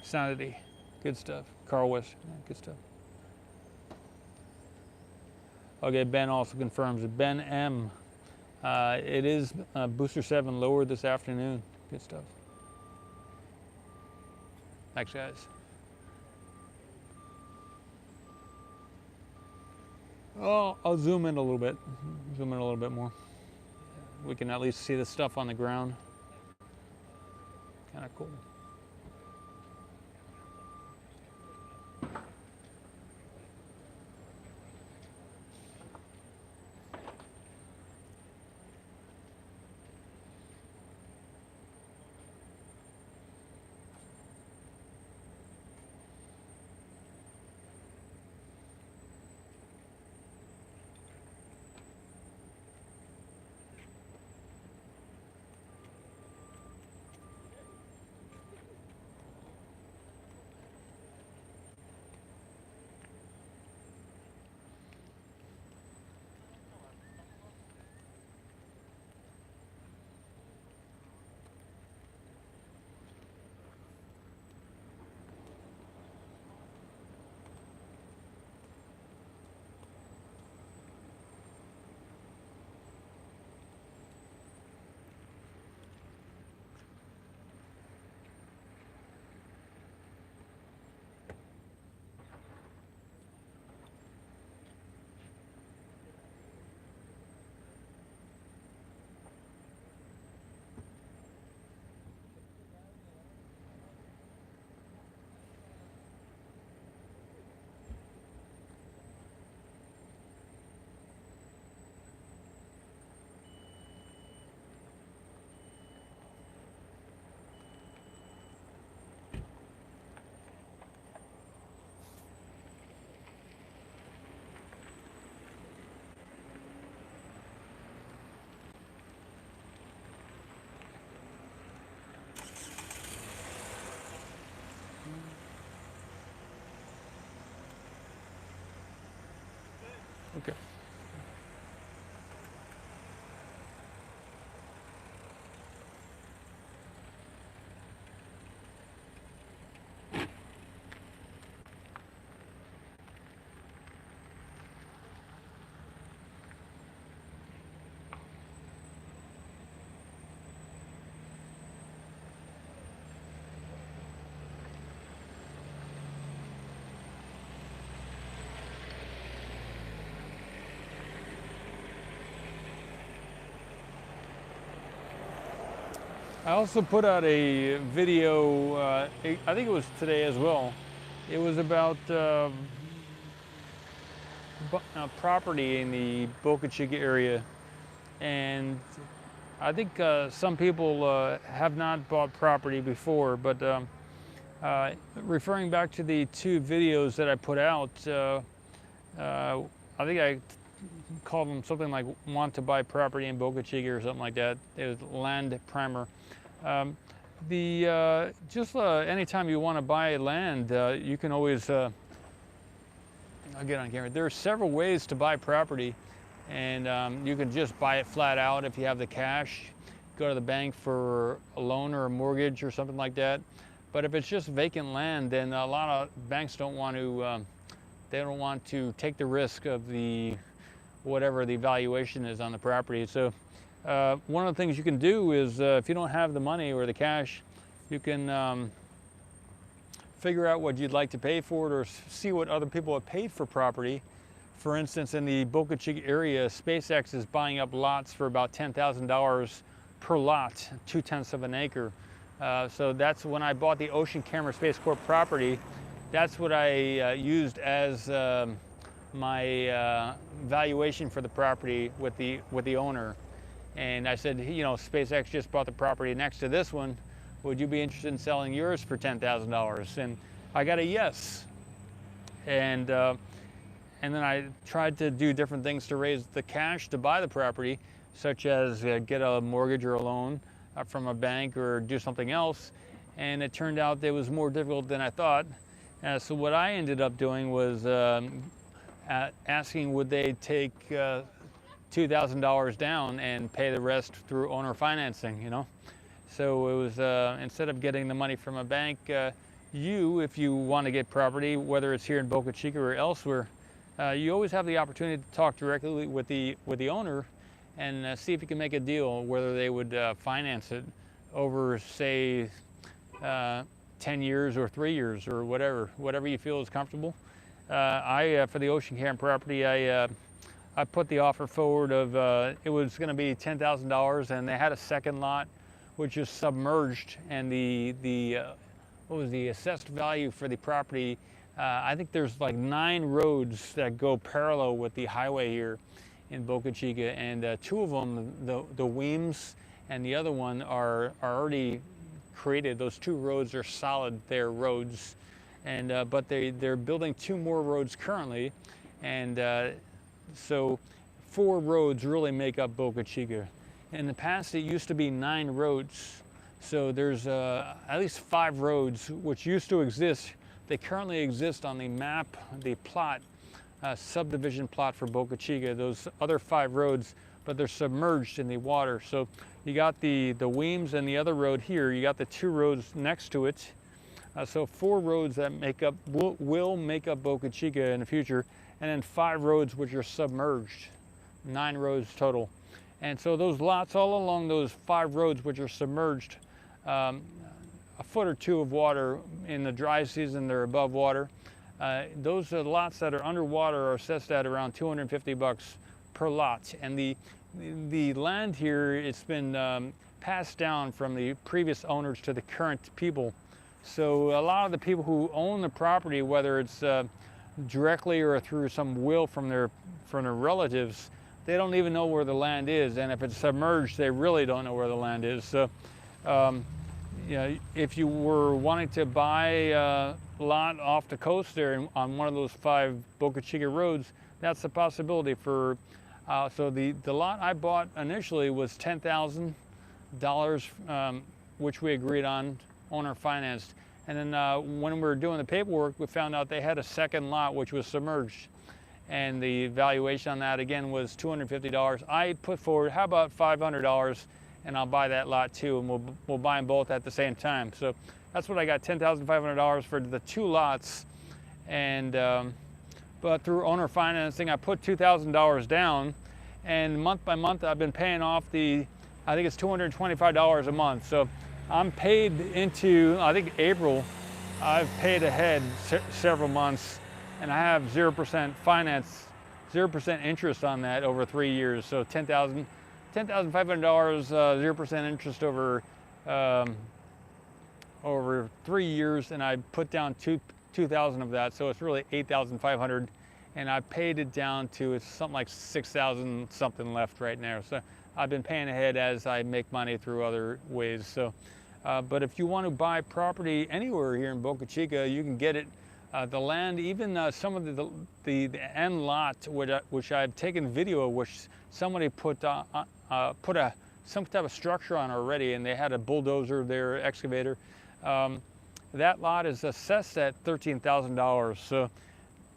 Sanity. Good stuff. Carl West, good stuff. Okay, Ben also confirms it. Ben M. It is booster 7 lower this afternoon. Good stuff. Thanks, guys. Oh, I'll zoom in a little bit. Zoom in a little bit more. We can at least see the stuff on the ground. Kind of cool. Okay. I also put out a video, I think it was today as well. It was about property in the Boca Chica area. And I think some people have not bought property before, but referring back to the two videos that I put out, I think I called them something like "Want to Buy Property in Boca Chica" or something like that. It was land primer. Anytime you want to buy land, you can always, I'll get on camera. There are several ways to buy property, and you can just buy it flat out if you have the cash. Go to the bank for a loan or a mortgage or something like that. But if it's just vacant land, then a lot of banks don't want to, they don't want to take the risk of whatever the valuation is on the property. So one of the things you can do is if you don't have the money or the cash, you can figure out what you'd like to pay for it, or see what other people have paid for property. For instance, in the Boca Chica area, SpaceX is buying up lots for about $10,000 per lot, 0.2 of an acre. So that's when I bought the Ocean Camera Space Corp property. That's what I used as my valuation for the property with the owner. And I said, you know, SpaceX just bought the property next to this one. Would you be interested in selling yours for $10,000? And I got a yes. And then I tried to do different things to raise the cash to buy the property, such as get a mortgage or a loan from a bank or do something else. And it turned out that it was more difficult than I thought. So what I ended up doing was asking would they take $2,000 down and pay the rest through owner financing, you know. So it was, instead of getting the money from a bank, if you want to get property, whether it's here in Boca Chica or elsewhere, you always have the opportunity to talk directly with the owner and see if you can make a deal, whether they would finance it over, say, 10 years or 3 years or whatever you feel is comfortable. For the Ocean Camp property, I put the offer forward of it was going to be $10,000, and they had a second lot which is submerged, and what was the assessed value for the property? I think there's like 9 roads that go parallel with the highway here in Boca Chica, and 2 of them, the Weems and the other one, are already created. Those 2 roads are solid, they're roads, and but they're building 2 more roads currently, and so 4 roads really make up Boca Chica. In the past, it used to be 9 roads, so there's at least 5 roads which used to exist. They currently exist on the map, the plot, subdivision plot for Boca Chica, those other 5 roads, but they're submerged in the water. So you got the Weems and the other road here, you got the 2 roads next to it. So 4 roads that will make up Boca Chica in the future, and then 5 roads which are submerged, 9 roads total. And so those lots all along those 5 roads which are submerged, a foot or 2 of water in the dry season, they're above water. Those are lots that are underwater are assessed at around $250 per lot. And the land here, it's been passed down from the previous owners to the current people. So a lot of the people who own the property, whether it's directly or through some will from their relatives, they don't even know where the land is, and if it's submerged, they really don't know where the land is. So, if you were wanting to buy a lot off the coast there on one of those 5 Boca Chica roads, that's a possibility for. So the lot I bought initially was $10,000, which we agreed on, owner financed, and then when we were doing the paperwork, we found out they had a second lot which was submerged. And the valuation on that again was $250. I put forward, how about $500, and I'll buy that lot too, and we'll buy them both at the same time. So that's what I got, $10,500 for the 2 lots. And but through owner financing, I put $2,000 down, and month by month I've been paying off I think it's $225 a month. So I'm paid into, I think April, I've paid ahead several months. And I have 0% finance, 0% interest on that over 3 years. So $10,500, 0% interest over 3 years, and I put down $2,000 of that. So it's really $8,500, and I paid it down to it's something like $6,000 something left right now. So I've been paying ahead as I make money through other ways. So, but if you want to buy property anywhere here in Boca Chica, you can get it. The land, even some of the end lot, which I've taken video of, which somebody put some type of structure on already, and they had a bulldozer there, excavator. That lot is assessed at $13,000. So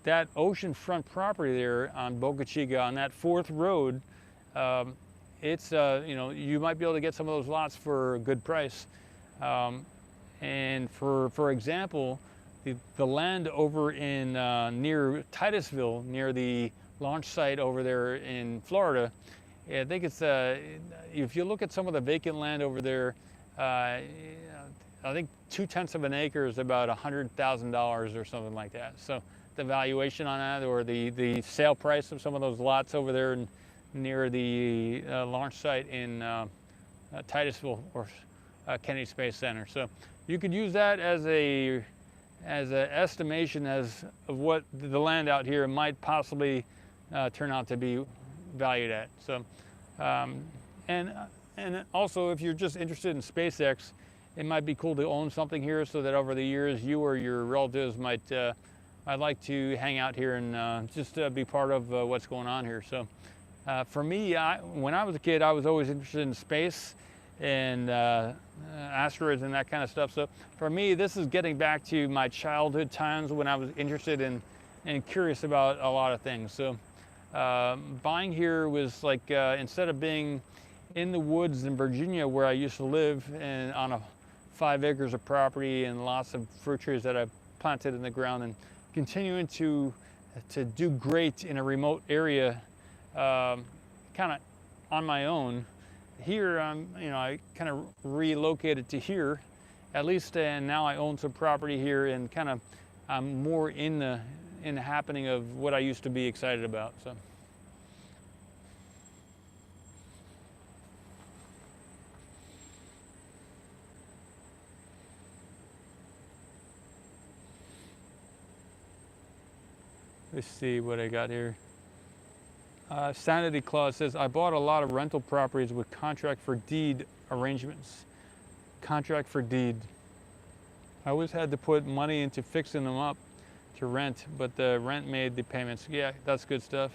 that oceanfront property there on Boca Chica, on that 4th road, it's you might be able to get some of those lots for a good price. And for example, the land over in near Titusville, near the launch site over there in Florida, I think it's if you look at some of the vacant land over there, I think 2/10 of an acre is about $100,000 or something like that. So the valuation on that, or the sale price of some of those lots over there near the launch site in Titusville or Kennedy Space Center. So you could use that as an estimation of what the land out here might possibly turn out to be valued at. So, and also, if you're just interested in SpaceX, it might be cool to own something here, so that over the years you or your relatives might like to hang out here and just be part of what's going on here. So, for me, when I was a kid, I was always interested in space and asteroids and that kind of stuff. So for me, this is getting back to my childhood times when I was interested in and curious about a lot of things. So buying here was like, instead of being in the woods in Virginia where I used to live, and on 5 acres of property and lots of fruit trees that I've planted in the ground, and continuing to do great in a remote area, kind of on my own. Here, I kind of relocated to here, at least, and now I own some property here, and kind of I'm more in the happening of what I used to be excited about. So. Let's see what I got here. Sanity Clause says, I bought a lot of rental properties with contract for deed arrangements. Contract for deed. I always had to put money into fixing them up to rent, but the rent made the payments. Yeah, that's good stuff.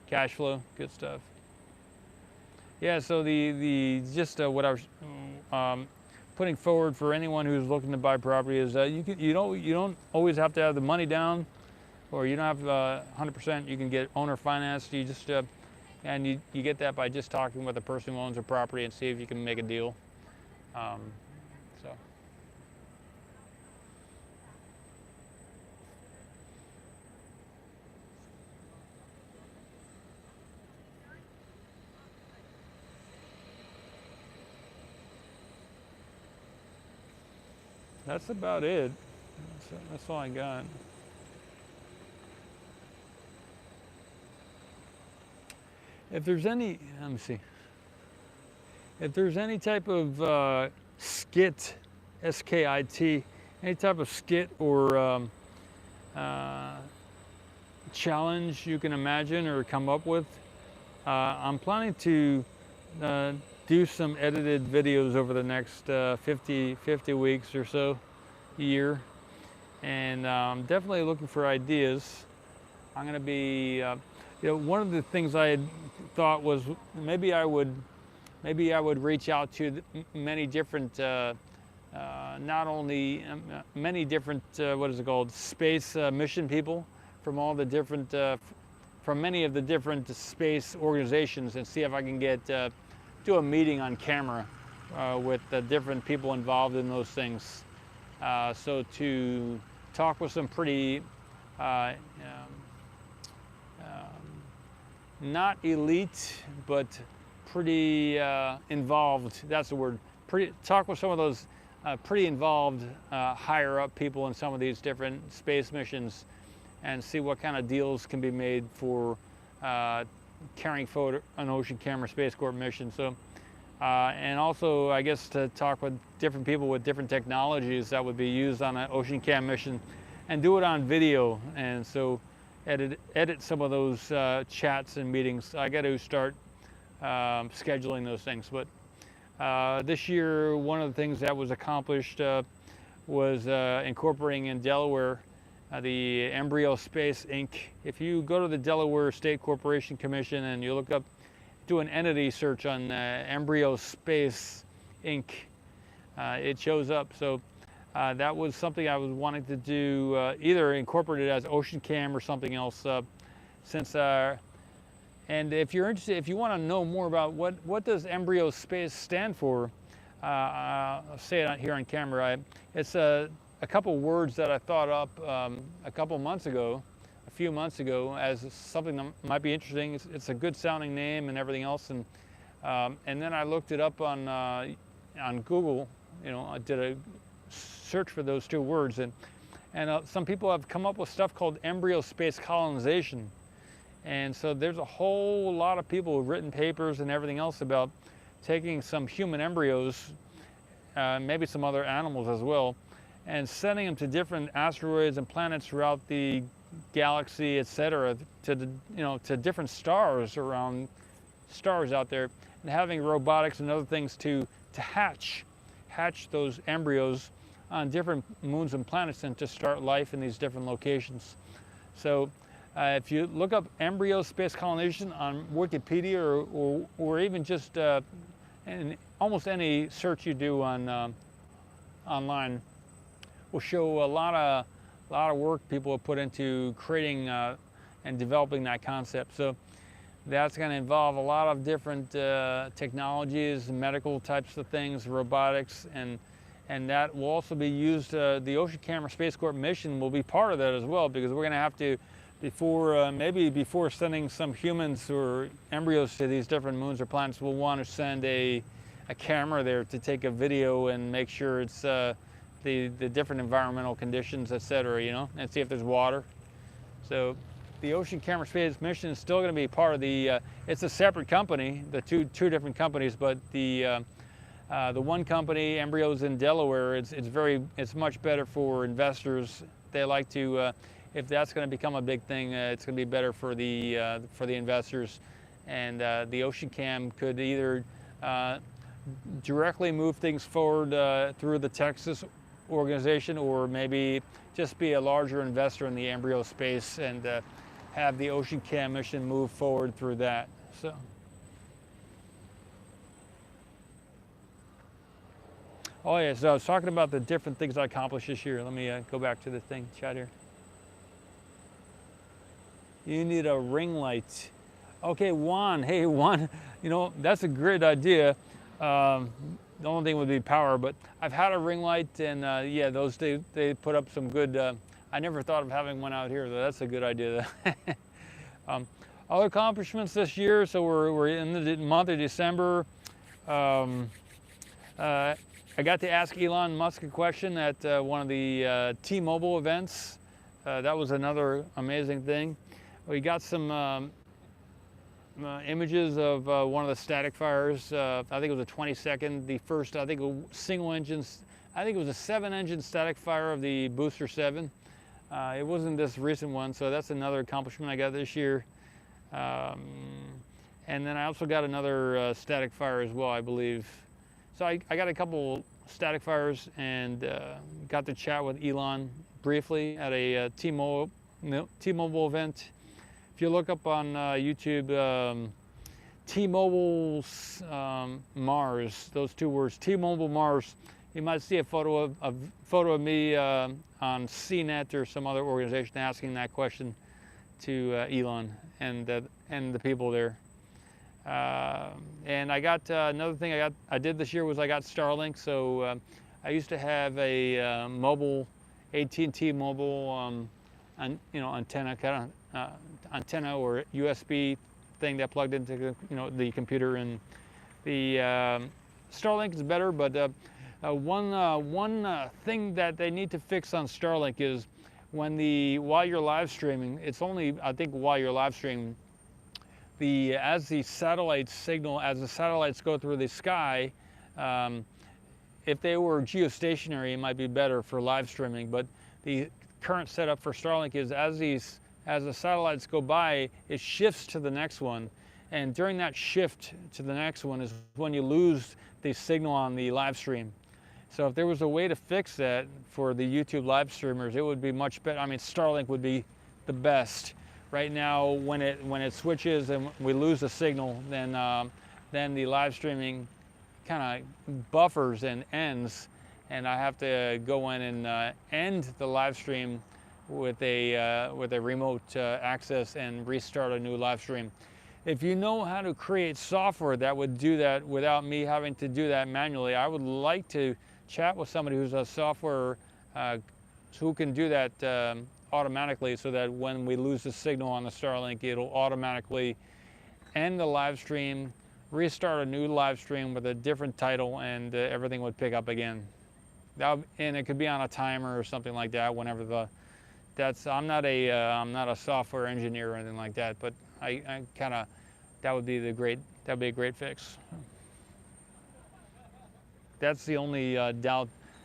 Cash flow, good stuff. Yeah, so what I was putting forward for anyone who's looking to buy property is you don't always have to have the money down, or you don't have 100%. You can get owner financed. You just and you get that by just talking with the person who owns the property and see if you can make a deal. So. That's about it. That's all I got. If there's any, let me see. If there's any type of skit, S-K-I-T, any type of skit or challenge you can imagine or come up with, I'm planning to do some edited videos over the next 50 weeks or so, year, and I'm definitely looking for ideas. I'm going to be, one of the things I had thought was maybe I would reach out to many different, not only many different, what is it called, space mission people from all the different, from many of the different space organizations, and see if I can get do a meeting on camera with the different people involved in those things. So to talk with some pretty not elite, but pretty involved, that's the word, talk with some of those pretty involved higher up people in some of these different space missions, and see what kind of deals can be made for carrying forward an Ocean Camera Space Corp mission. So, and also, I guess, to talk with different people with different technologies that would be used on an Ocean Cam mission, and do it on video, and so edit some of those chats and meetings. I got to start scheduling those things. But this year, one of the things that was accomplished was incorporating in Delaware the Embryo Space Inc. If you go to the Delaware State Corporation Commission and you look up, do an entity search on Embryo Space Inc., it shows up. So that was something I was wanting to do, either incorporate it as Ocean Cam or something else. And if you're interested, if you want to know more about what does Embryo Space stand for, I'll say it here on camera. It's a couple words that I thought up a few months ago, as something that might be interesting. It's a good sounding name and everything else, and then I looked it up on Google. I did a search for those two words, and some people have come up with stuff called embryo space colonization, and so there's a whole lot of people who've written papers and everything else about taking some human embryos, maybe some other animals as well, and sending them to different asteroids and planets throughout the galaxy, etc., to different stars out there, and having robotics and other things to hatch those embryos on different moons and planets, and to start life in these different locations. So if you look up embryo space colonization on Wikipedia, or even just in almost any search you do on online, will show a lot of work people have put into creating and developing that concept. So that's going to involve a lot of different technologies, medical types of things, robotics, and that will also be used. The Ocean Camera Space Corp mission will be part of that as well, because we're going to have to, before sending some humans or embryos to these different moons or planets, we'll want to send a camera there to take a video and make sure it's the different environmental conditions, etc., you know, and see if there's water. So the Ocean Camera Space mission is still going to be part of the, it's a separate company, the two different companies, but the one company, Embryos in Delaware, it's much better for investors. They like to, if that's going to become a big thing, it's going to be better for the investors. And the Ocean Cam could either directly move things forward through the Texas organization, or maybe just be a larger investor in the embryo space and have the Ocean Cam mission move forward through that. So. Oh yeah, so I was talking about the different things I accomplished this year. Let me go back to the thing, chat here. You need a ring light. Okay, Juan, hey Juan, you know, that's a great idea. The only thing would be power, but I've had a ring light, and yeah, those they put up some good, I never thought of having one out here, though. That's a good idea. Other accomplishments this year, so we're in the month of December. I got to ask Elon Musk a question at one of the T-Mobile events. That was another amazing thing. We got some images of one of the static fires. I think it was a 22nd, the first, I think, single engine, I think it was a 7-engine static fire of the Booster 7. It wasn't this recent one, so that's another accomplishment I got this year. And then I also got another static fire as well, I believe. So I got a couple static fires, and got to chat with Elon briefly at a T-Mobile event. If you look up on YouTube, T-Mobile's Mars, those two words, T-Mobile Mars, you might see a photo of me on CNET or some other organization asking that question to Elon and the people there. And I got another thing I did this year was I got Starlink. So I used to have a mobile AT&T mobile antenna kind of antenna or USB thing that plugged into the computer, and the Starlink is better. But one thing that they need to fix on Starlink is while you're live streaming, it's only, I think, while you're live streaming, as the satellites go through the sky, if they were geostationary, it might be better for live streaming. But the current setup for Starlink is as the satellites go by, it shifts to the next one, and during that shift to the next one is when you lose the signal on the live stream. So if there was a way to fix that for the YouTube live streamers, it would be much better. I mean, Starlink would be the best. Right now, when it switches and we lose the signal, then the live streaming kind of buffers and ends, and I have to go in and end the live stream with a remote access and restart a new live stream. If you know how to create software that would do that without me having to do that manually, I would like to chat with somebody who's a software who can do that automatically, so that when we lose the signal on the Starlink, it'll automatically end the live stream, restart a new live stream with a different title, and everything would pick up again. And it could be on a timer or something like that. Whenever I'm not a software engineer or anything like that, but I kind of, that would be a great fix. That's the only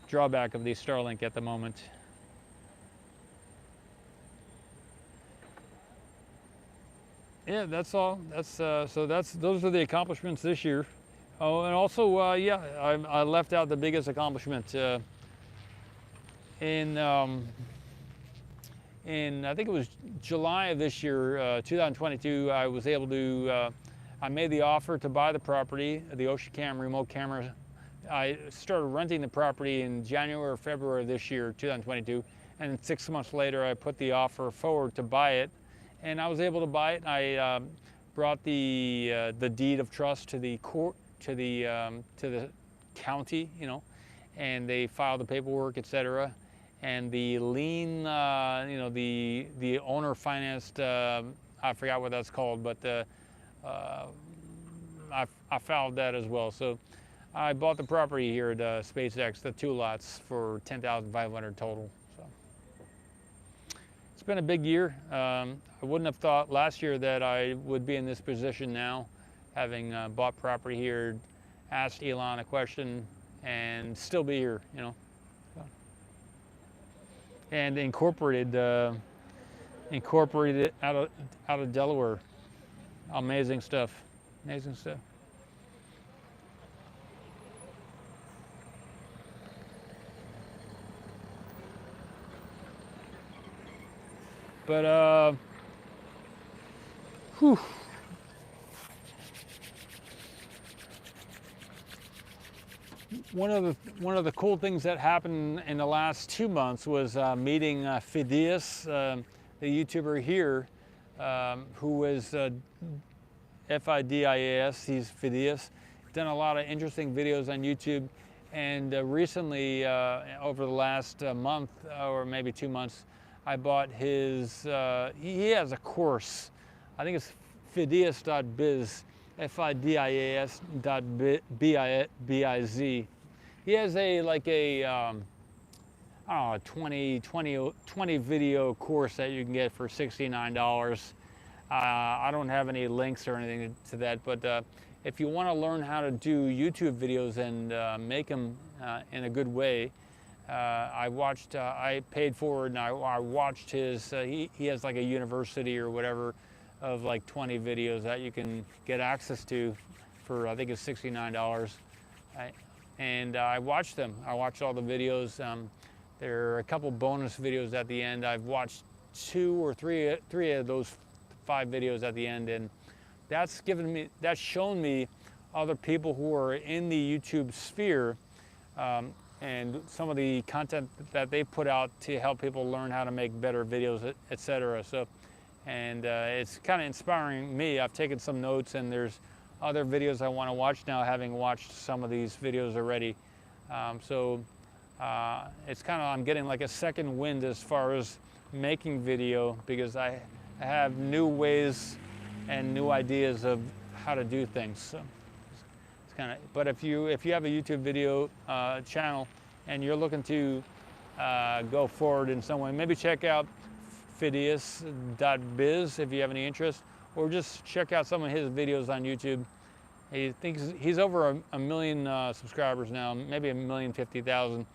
drawback of the Starlink at the moment. Yeah, that's all. Those are the accomplishments this year. Oh, and also, yeah, I left out the biggest accomplishment in I think it was July of this year, 2022. I was able to. I made the offer to buy the property, the Ocean Cam remote camera. I started renting the property in January or February of this year, 2022, and 6 months later, I put the offer forward to buy it. And I was able to buy it. I brought the deed of trust to the court, to the county, and they filed the paperwork, etc. And the lien, the owner financed. I forgot what that's called, but I filed that as well. So I bought the property here at SpaceX, the 2 lots, for $10,500 total. So it's been a big year. I wouldn't have thought last year that I would be in this position now, having bought property here, asked Elon a question, and still be here, you know. So, and incorporated it out of Delaware. Amazing stuff. Amazing stuff. But whew. One of the cool things that happened in the last 2 months was meeting Phidias, the YouTuber here, who was F-I-D-I-A-S. He's Phidias. Done a lot of interesting videos on YouTube, and recently, over the last month or maybe 2 months, I bought his. He has a course. I think it's Phidias.biz. Fidias.biz. He has a I don't know, 20 video course that you can get for $69. I don't have any links or anything to that, but if you want to learn how to do YouTube videos and make them in a good way, I paid for it, and I watched his. He has like a university or whatever of like 20 videos that you can get access to for, I think it's $69. And I watched them. I watched all the videos. There are a couple bonus videos at the end. I've watched 2 or 3 of those 5 videos at the end, and that's shown me other people who are in the YouTube sphere, and some of the content that they put out to help people learn how to make better videos, etc. So, and it's kind of inspiring me. I've taken some notes, and there's other videos I want to watch now, having watched some of these videos already. It's kind of, I'm getting like a second wind as far as making video, because I have new ways and new ideas of how to do things. So it's kind of, but if you have a YouTube video channel and you're looking to go forward in some way, maybe check out Phidias.biz if you have any interest, or just check out some of his videos on YouTube. He thinks he's over a million subscribers now, maybe 1,050,000.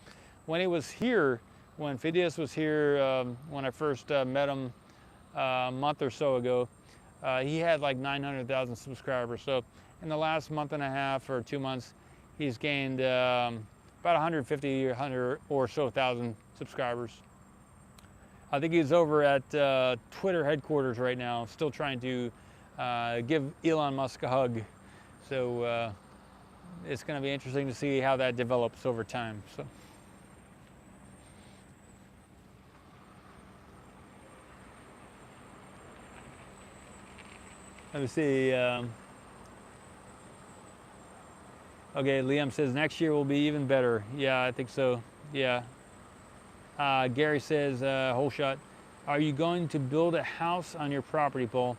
When he was here, when Phidias was here, when I first met him a month or so ago, he had like 900,000 subscribers. So in the last month and a half or 2 months, he's gained about 150 or 100 or so thousand subscribers. I think he's over at Twitter headquarters right now, still trying to give Elon Musk a hug. So it's going to be interesting to see how that develops over time. So. Let me see. Okay, Liam says next year will be even better. Yeah, I think so. Yeah. Gary says, whole shot. Are you going to build a house on your property, Paul?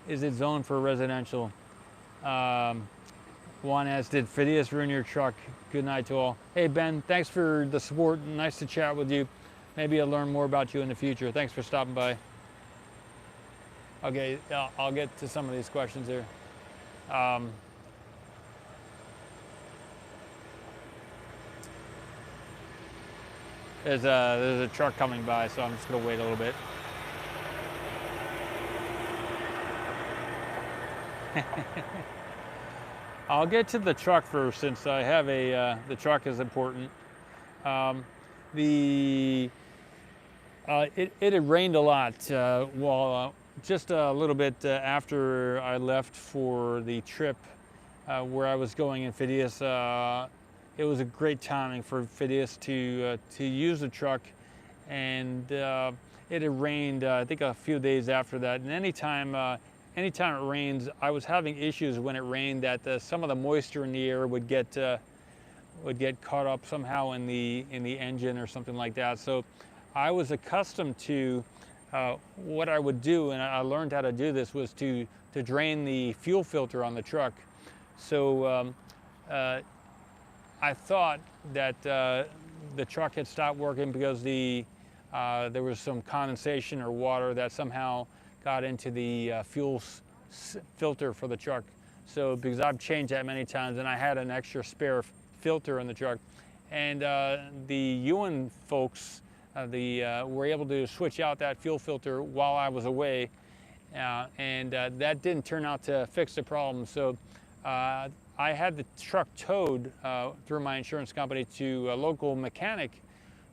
Is it zoned for residential? One asks, did Phidias ruin your truck? Good night to all. Hey, Ben, thanks for the support. Nice to chat with you. Maybe I'll learn more about you in the future. Thanks for stopping by. Okay, I'll get to some of these questions here. There's a truck coming by, so I'm just gonna wait a little bit. I'll get to the truck first, since I have the truck is important. It had rained a lot just a little bit after I left for the trip where I was going in Phidias. It was a great timing for Phidias to use the truck, and it had rained I think a few days after that. And anytime it rains, I was having issues when it rained that some of the moisture in the air would get caught up somehow in the engine or something like that. So I was accustomed to what I would do, and I learned how to do this, was to drain the fuel filter on the truck. So I thought that the truck had stopped working because there was some condensation or water that somehow got into the fuel filter for the truck. So because I've changed that many times, and I had an extra spare filter in the truck, and the Ewan folks were able to switch out that fuel filter while I was away, and that didn't turn out to fix the problem. So I had the truck towed through my insurance company to a local mechanic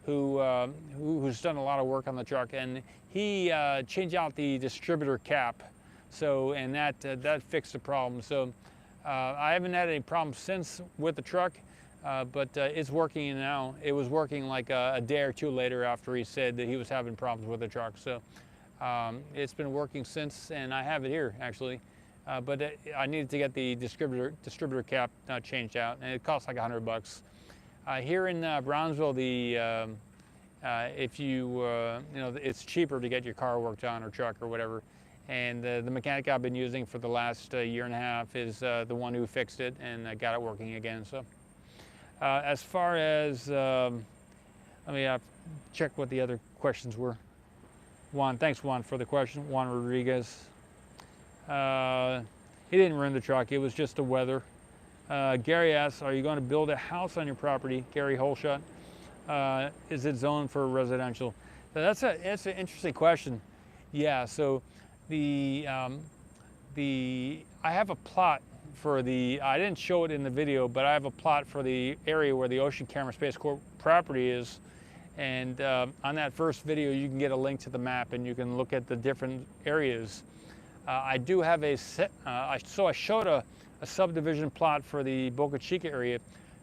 who's done a lot of work on the truck, and he changed out the distributor cap. So, and that fixed the problem. So I haven't had any problems since with the truck, but it's working now. It was working like a day or two later after he said that he was having problems with the truck. So it's been working since, and I have it here actually. But I needed to get the distributor cap changed out, and it costs like $100. Here in Brownsville, if it's cheaper to get your car worked on or truck or whatever. And the mechanic I've been using for the last year and a half is the one who fixed it and got it working again. So as far as, let me check what the other questions were. Juan, thanks Juan for the question, Juan Rodriguez. He didn't ruin the truck, it was just the weather. Gary asks, are you going to build a house on your property? Gary Holshot. Is it zoned for residential? So that's an interesting question. Yeah, so I have a plot for I didn't show it in the video, but I have a plot for the area where the Ocean Camera Space Corp property is. And on that first video, you can get a link to the map and you can look at the different areas. I do have so I showed a subdivision plot for the Boca Chica area.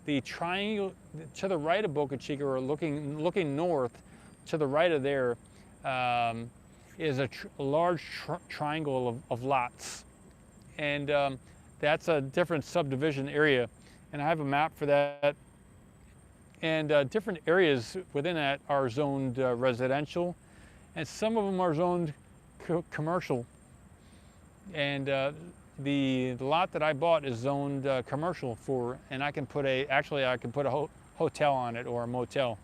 The triangle to the right of Boca Chica, or looking north to the right of there, is a large triangle of lots, and that's a different subdivision area, and I have a map for that, and different areas within that are zoned residential, and some of them are zoned commercial, and the lot that I bought is zoned commercial and I can put a hotel on it or a motel,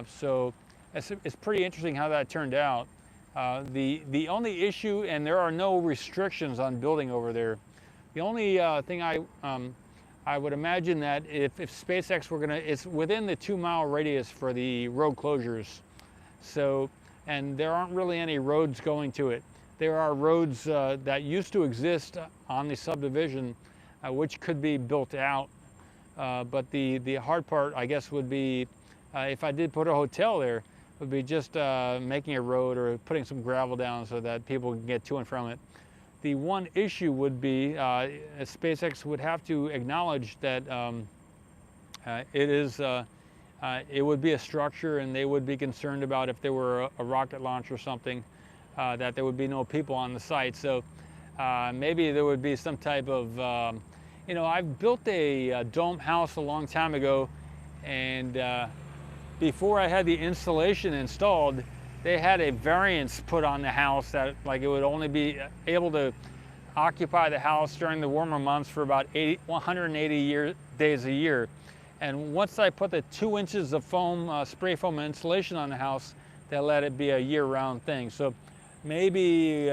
so it's pretty interesting how that turned out. The only issue, and there are no restrictions on building over there. The only thing I would imagine that if SpaceX were it's within the 2-mile radius for the road closures. So, and there aren't really any roads going to it. There are roads that used to exist on the subdivision, which could be built out. But the hard part, I guess, would be if I did put a hotel there, would be just making a road or putting some gravel down so that people can get to and from it. The one issue would be SpaceX would have to acknowledge that it would be a structure, and they would be concerned about if there were a rocket launch or something, that there would be no people on the site. So maybe there would be some type of, I've built a dome house a long time ago, and before I had the installation installed, they had a variance put on the house that it would only be able to occupy the house during the warmer months for about 180 days a year. And once I put the 2 inches of foam, spray foam insulation on the house, they let it be a year-round thing. So maybe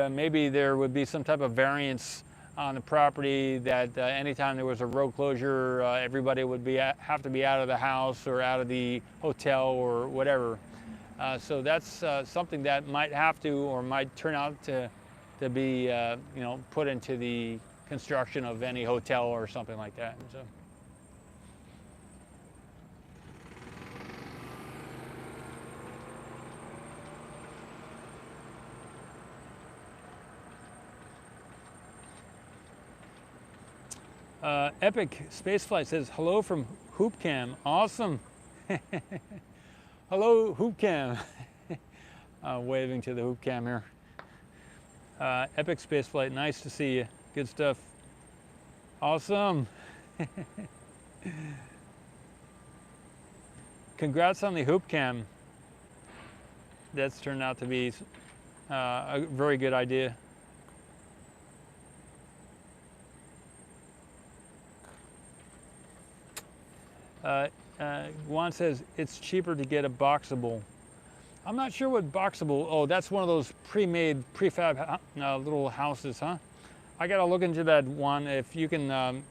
there would be some type of variance on the property that anytime there was a road closure, everybody would have to be out of the house or out of the hotel or whatever. So that's something that might have to, or might turn out to be put into the construction of any hotel or something like that. So. Epic Spaceflight says, hello from HoopCam. Awesome. Hello, HoopCam. Waving to the HoopCam here. Epic Spaceflight, nice to see you. Good stuff. Awesome. Congrats on the HoopCam. That's turned out to be a very good idea. Juan says it's cheaper to get a boxable. I'm not sure what boxable. Oh, that's one of those pre-made, prefab little houses, huh? I gotta look into that one. If you can,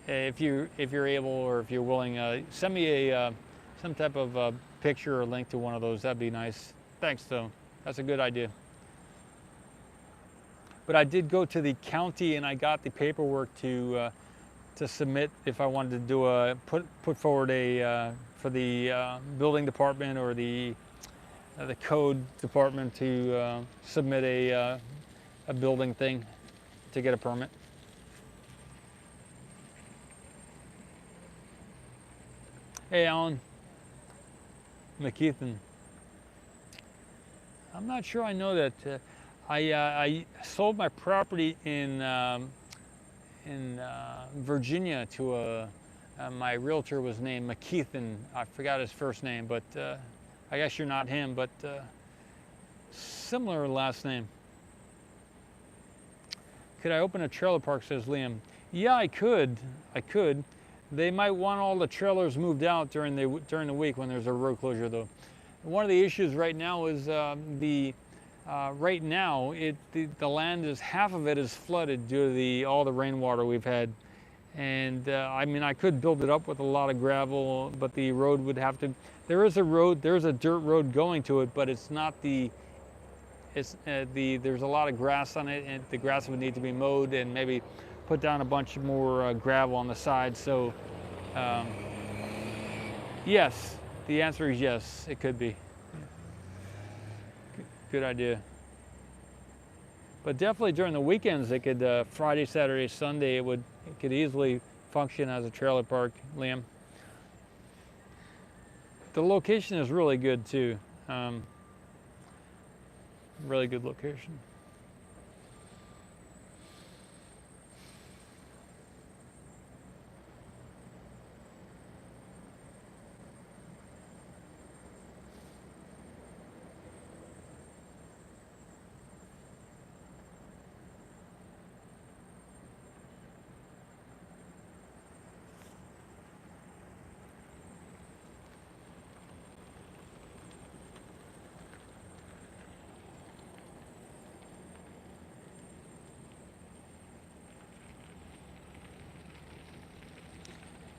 if you're able or if you're willing, send me a some type of picture or link to one of those. That'd be nice. Thanks, though. That's a good idea. But I did go to the county and I got the paperwork to submit if I wanted to do a put forward a for the building department or the code department to submit a building thing to get a permit. Hey, Alan McKeithen. I'm not sure I know that. I sold my property in Virginia to my realtor was named McKeithen. I forgot his first name, but I guess you're not him, but similar last name. Could I open a trailer park, says Liam. Yeah, I could. They might want all the trailers moved out during the week when there's a road closure, though. One of the issues right now is right now the land is half of it is flooded due to all the rainwater we've had, and I mean I could build it up with a lot of gravel, but the road would have to. There is a road. There's a dirt road going to it, but it's not the. It's there's a lot of grass on it, and the grass would need to be mowed and maybe put down a bunch more gravel on the side. So yes, the answer is yes, it could be. Good idea. But definitely during the weekends, it could Friday, Saturday, Sunday, it could easily function as a trailer park, Liam. The location is really good too. Really good location.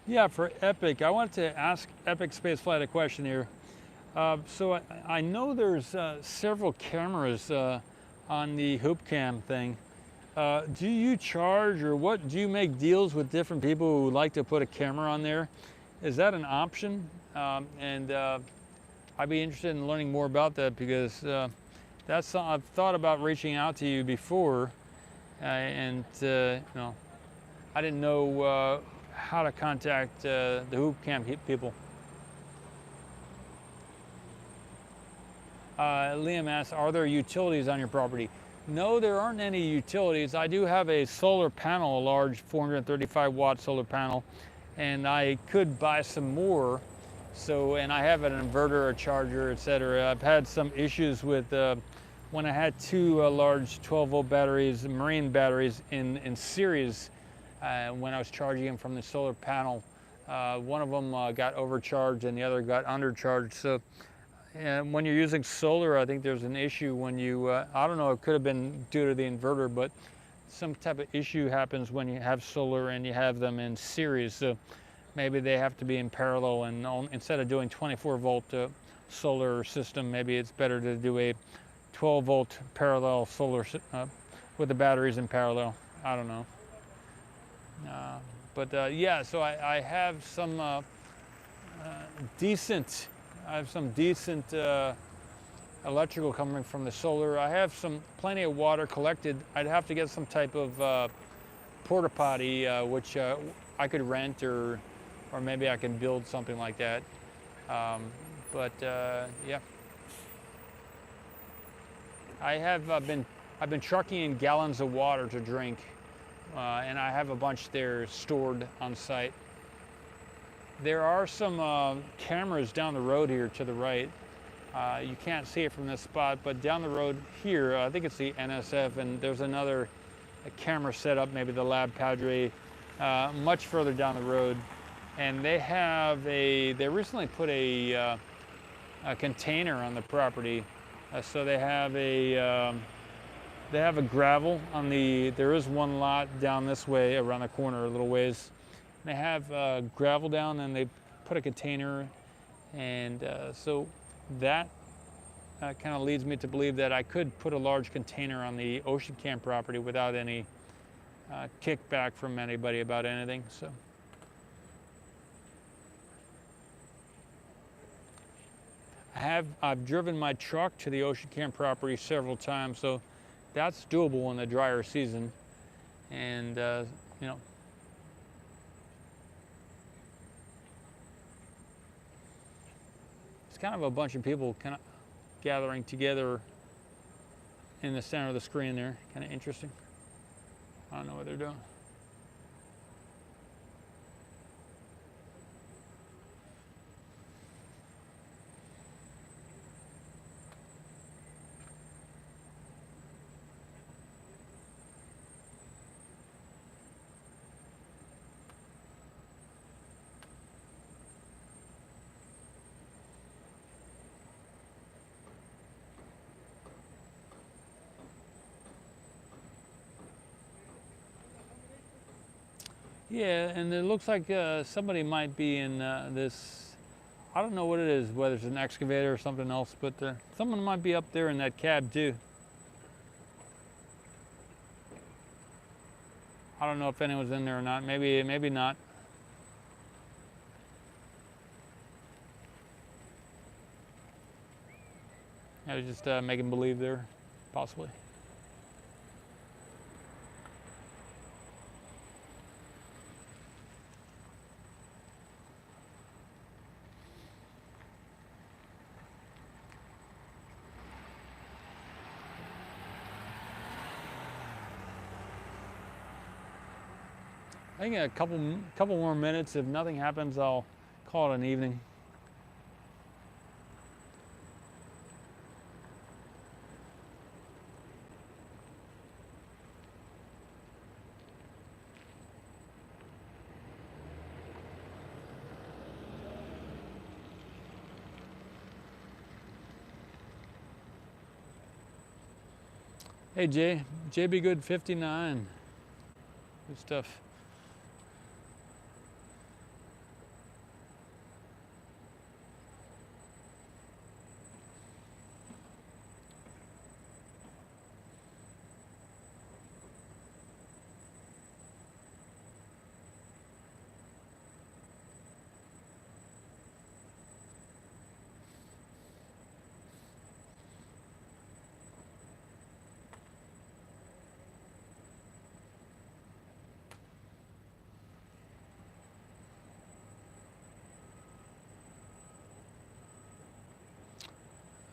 Yeah, for Epic, I wanted to ask Epic Spaceflight a question here. So I know there's several cameras on the hoop cam thing. Do you charge, or what? Do you make deals with different people who like to put a camera on there? Is that an option? I'd be interested in learning more about that, because that's something I've thought about reaching out to you before, you know, I didn't know how to contact the hoop cam people. Liam asks, are there utilities on your property? No, there aren't any utilities. I do have a solar panel, a large 435 watt solar panel, and I could buy some more. So, and I have an inverter, a charger, etc. I've had some issues with when I had two large 12-volt batteries, marine batteries in series. When I was charging them from the solar panel, one of them got overcharged and the other got undercharged. So when you're using solar, I think there's an issue when you, I don't know, it could have been due to the inverter, but some type of issue happens when you have solar and you have them in series. So maybe they have to be in parallel, and instead of doing 24-volt solar system, maybe it's better to do a 12-volt parallel solar with the batteries in parallel. I don't know. Yeah, so I have some decent electrical coming from the solar. I have plenty of water collected. I'd have to get some type of porta potty, which I could rent, or maybe I can build something like that. Yeah, I've been trucking in gallons of water to drink. And I have a bunch there stored on site. There are some cameras down the road here to the right. You can't see it from this spot, but down the road here, I think it's the NSF, and there's another camera set up, maybe the Lab Padre, much further down the road. and they recently put a container on the property. So they have a gravel on there is one lot down this way around the corner a little ways. They have gravel down and they put a container, and so that kind of leads me to believe that I could put a large container on the Ocean Camp property without any kickback from anybody about anything. So I've driven my truck to the Ocean Camp property several times, so that's doable in the drier season. And you know, it's kind of a bunch of people kind of gathering together in the center of the screen there. Kind of interesting. I don't know what they're doing. Yeah, and it looks like somebody might be in this, I don't know what it is, whether it's an excavator or something else, but someone might be up there in that cab too. I don't know if anyone's in there or not. Maybe not. I was just making believe there, possibly. I think a couple more minutes. If nothing happens, I'll call it an evening. Hey Jay, JB Good 59. Good stuff.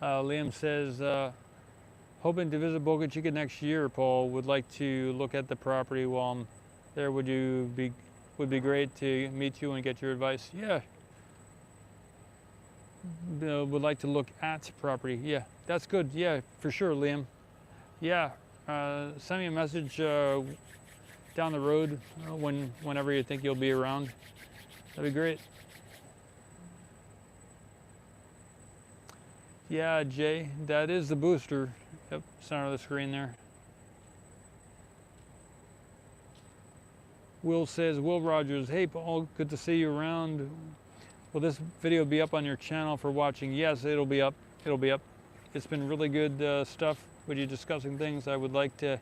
Liam says, hoping to visit Boca Chica next year, Paul. Would like to look at the property while I'm there. Would be great to meet you and get your advice. Yeah. Would like to look at property. Yeah, that's good. Yeah, for sure, Liam. Yeah, send me a message down the road whenever you think you'll be around. That'd be great. Yeah, Jay, that is the booster. Yep, center of the screen there. Will says, Will Rogers, hey Paul, good to see you around. Will this video be up on your channel for watching? Yes, it'll be up. It'll be up. It's been really good stuff with you discussing things. I would like to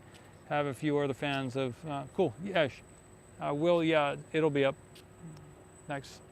have a few other fans of. Cool. Yeah, Will. Yeah, it'll be up. Next.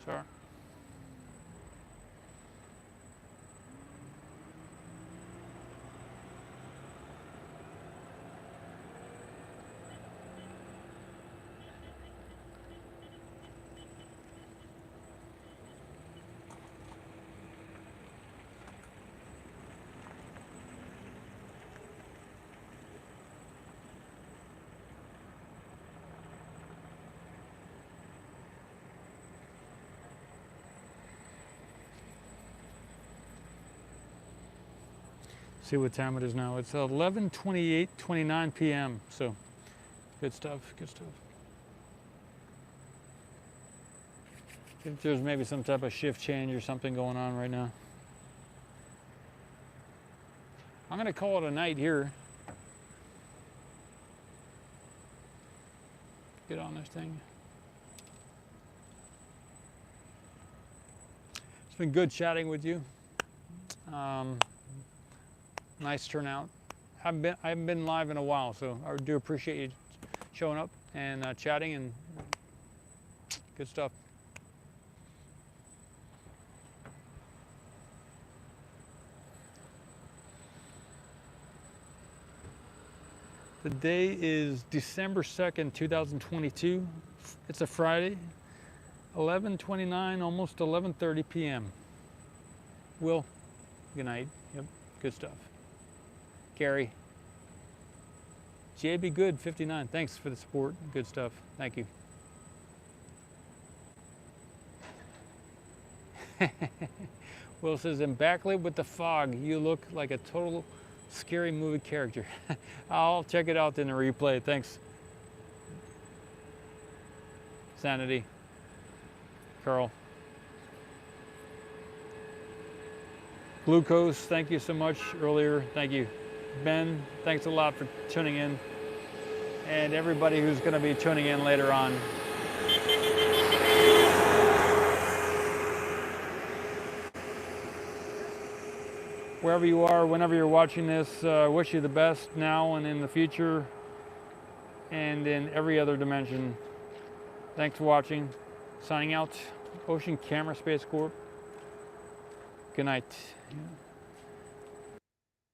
Sorry. See what time it is now. It's 11:28, 29 p.m. So good stuff, good stuff. I think there's maybe some type of shift change or something going on right now. I'm gonna call it a night here. Get on this thing. It's been good chatting with you. Nice turnout. I haven't been live in a while, so I do appreciate you showing up and chatting, and good stuff. The day is December 2nd, 2022. It's a Friday, 11:29, almost 11:30 p.m. Will, good night. Yep, good stuff. Gary, JB Good 59, thanks for the support. Good stuff. Thank you. Will says, in backlit with the fog, you look like a total scary movie character. I'll check it out in the replay. Thanks. Sanity. Carl. Glucose, thank you so much earlier. Thank you. Ben, thanks a lot for tuning in. And everybody who's going to be tuning in later on. Wherever you are, whenever you're watching this, I wish you the best now and in the future and in every other dimension. Thanks for watching. Signing out, Ocean Camera Space Corp. Good night.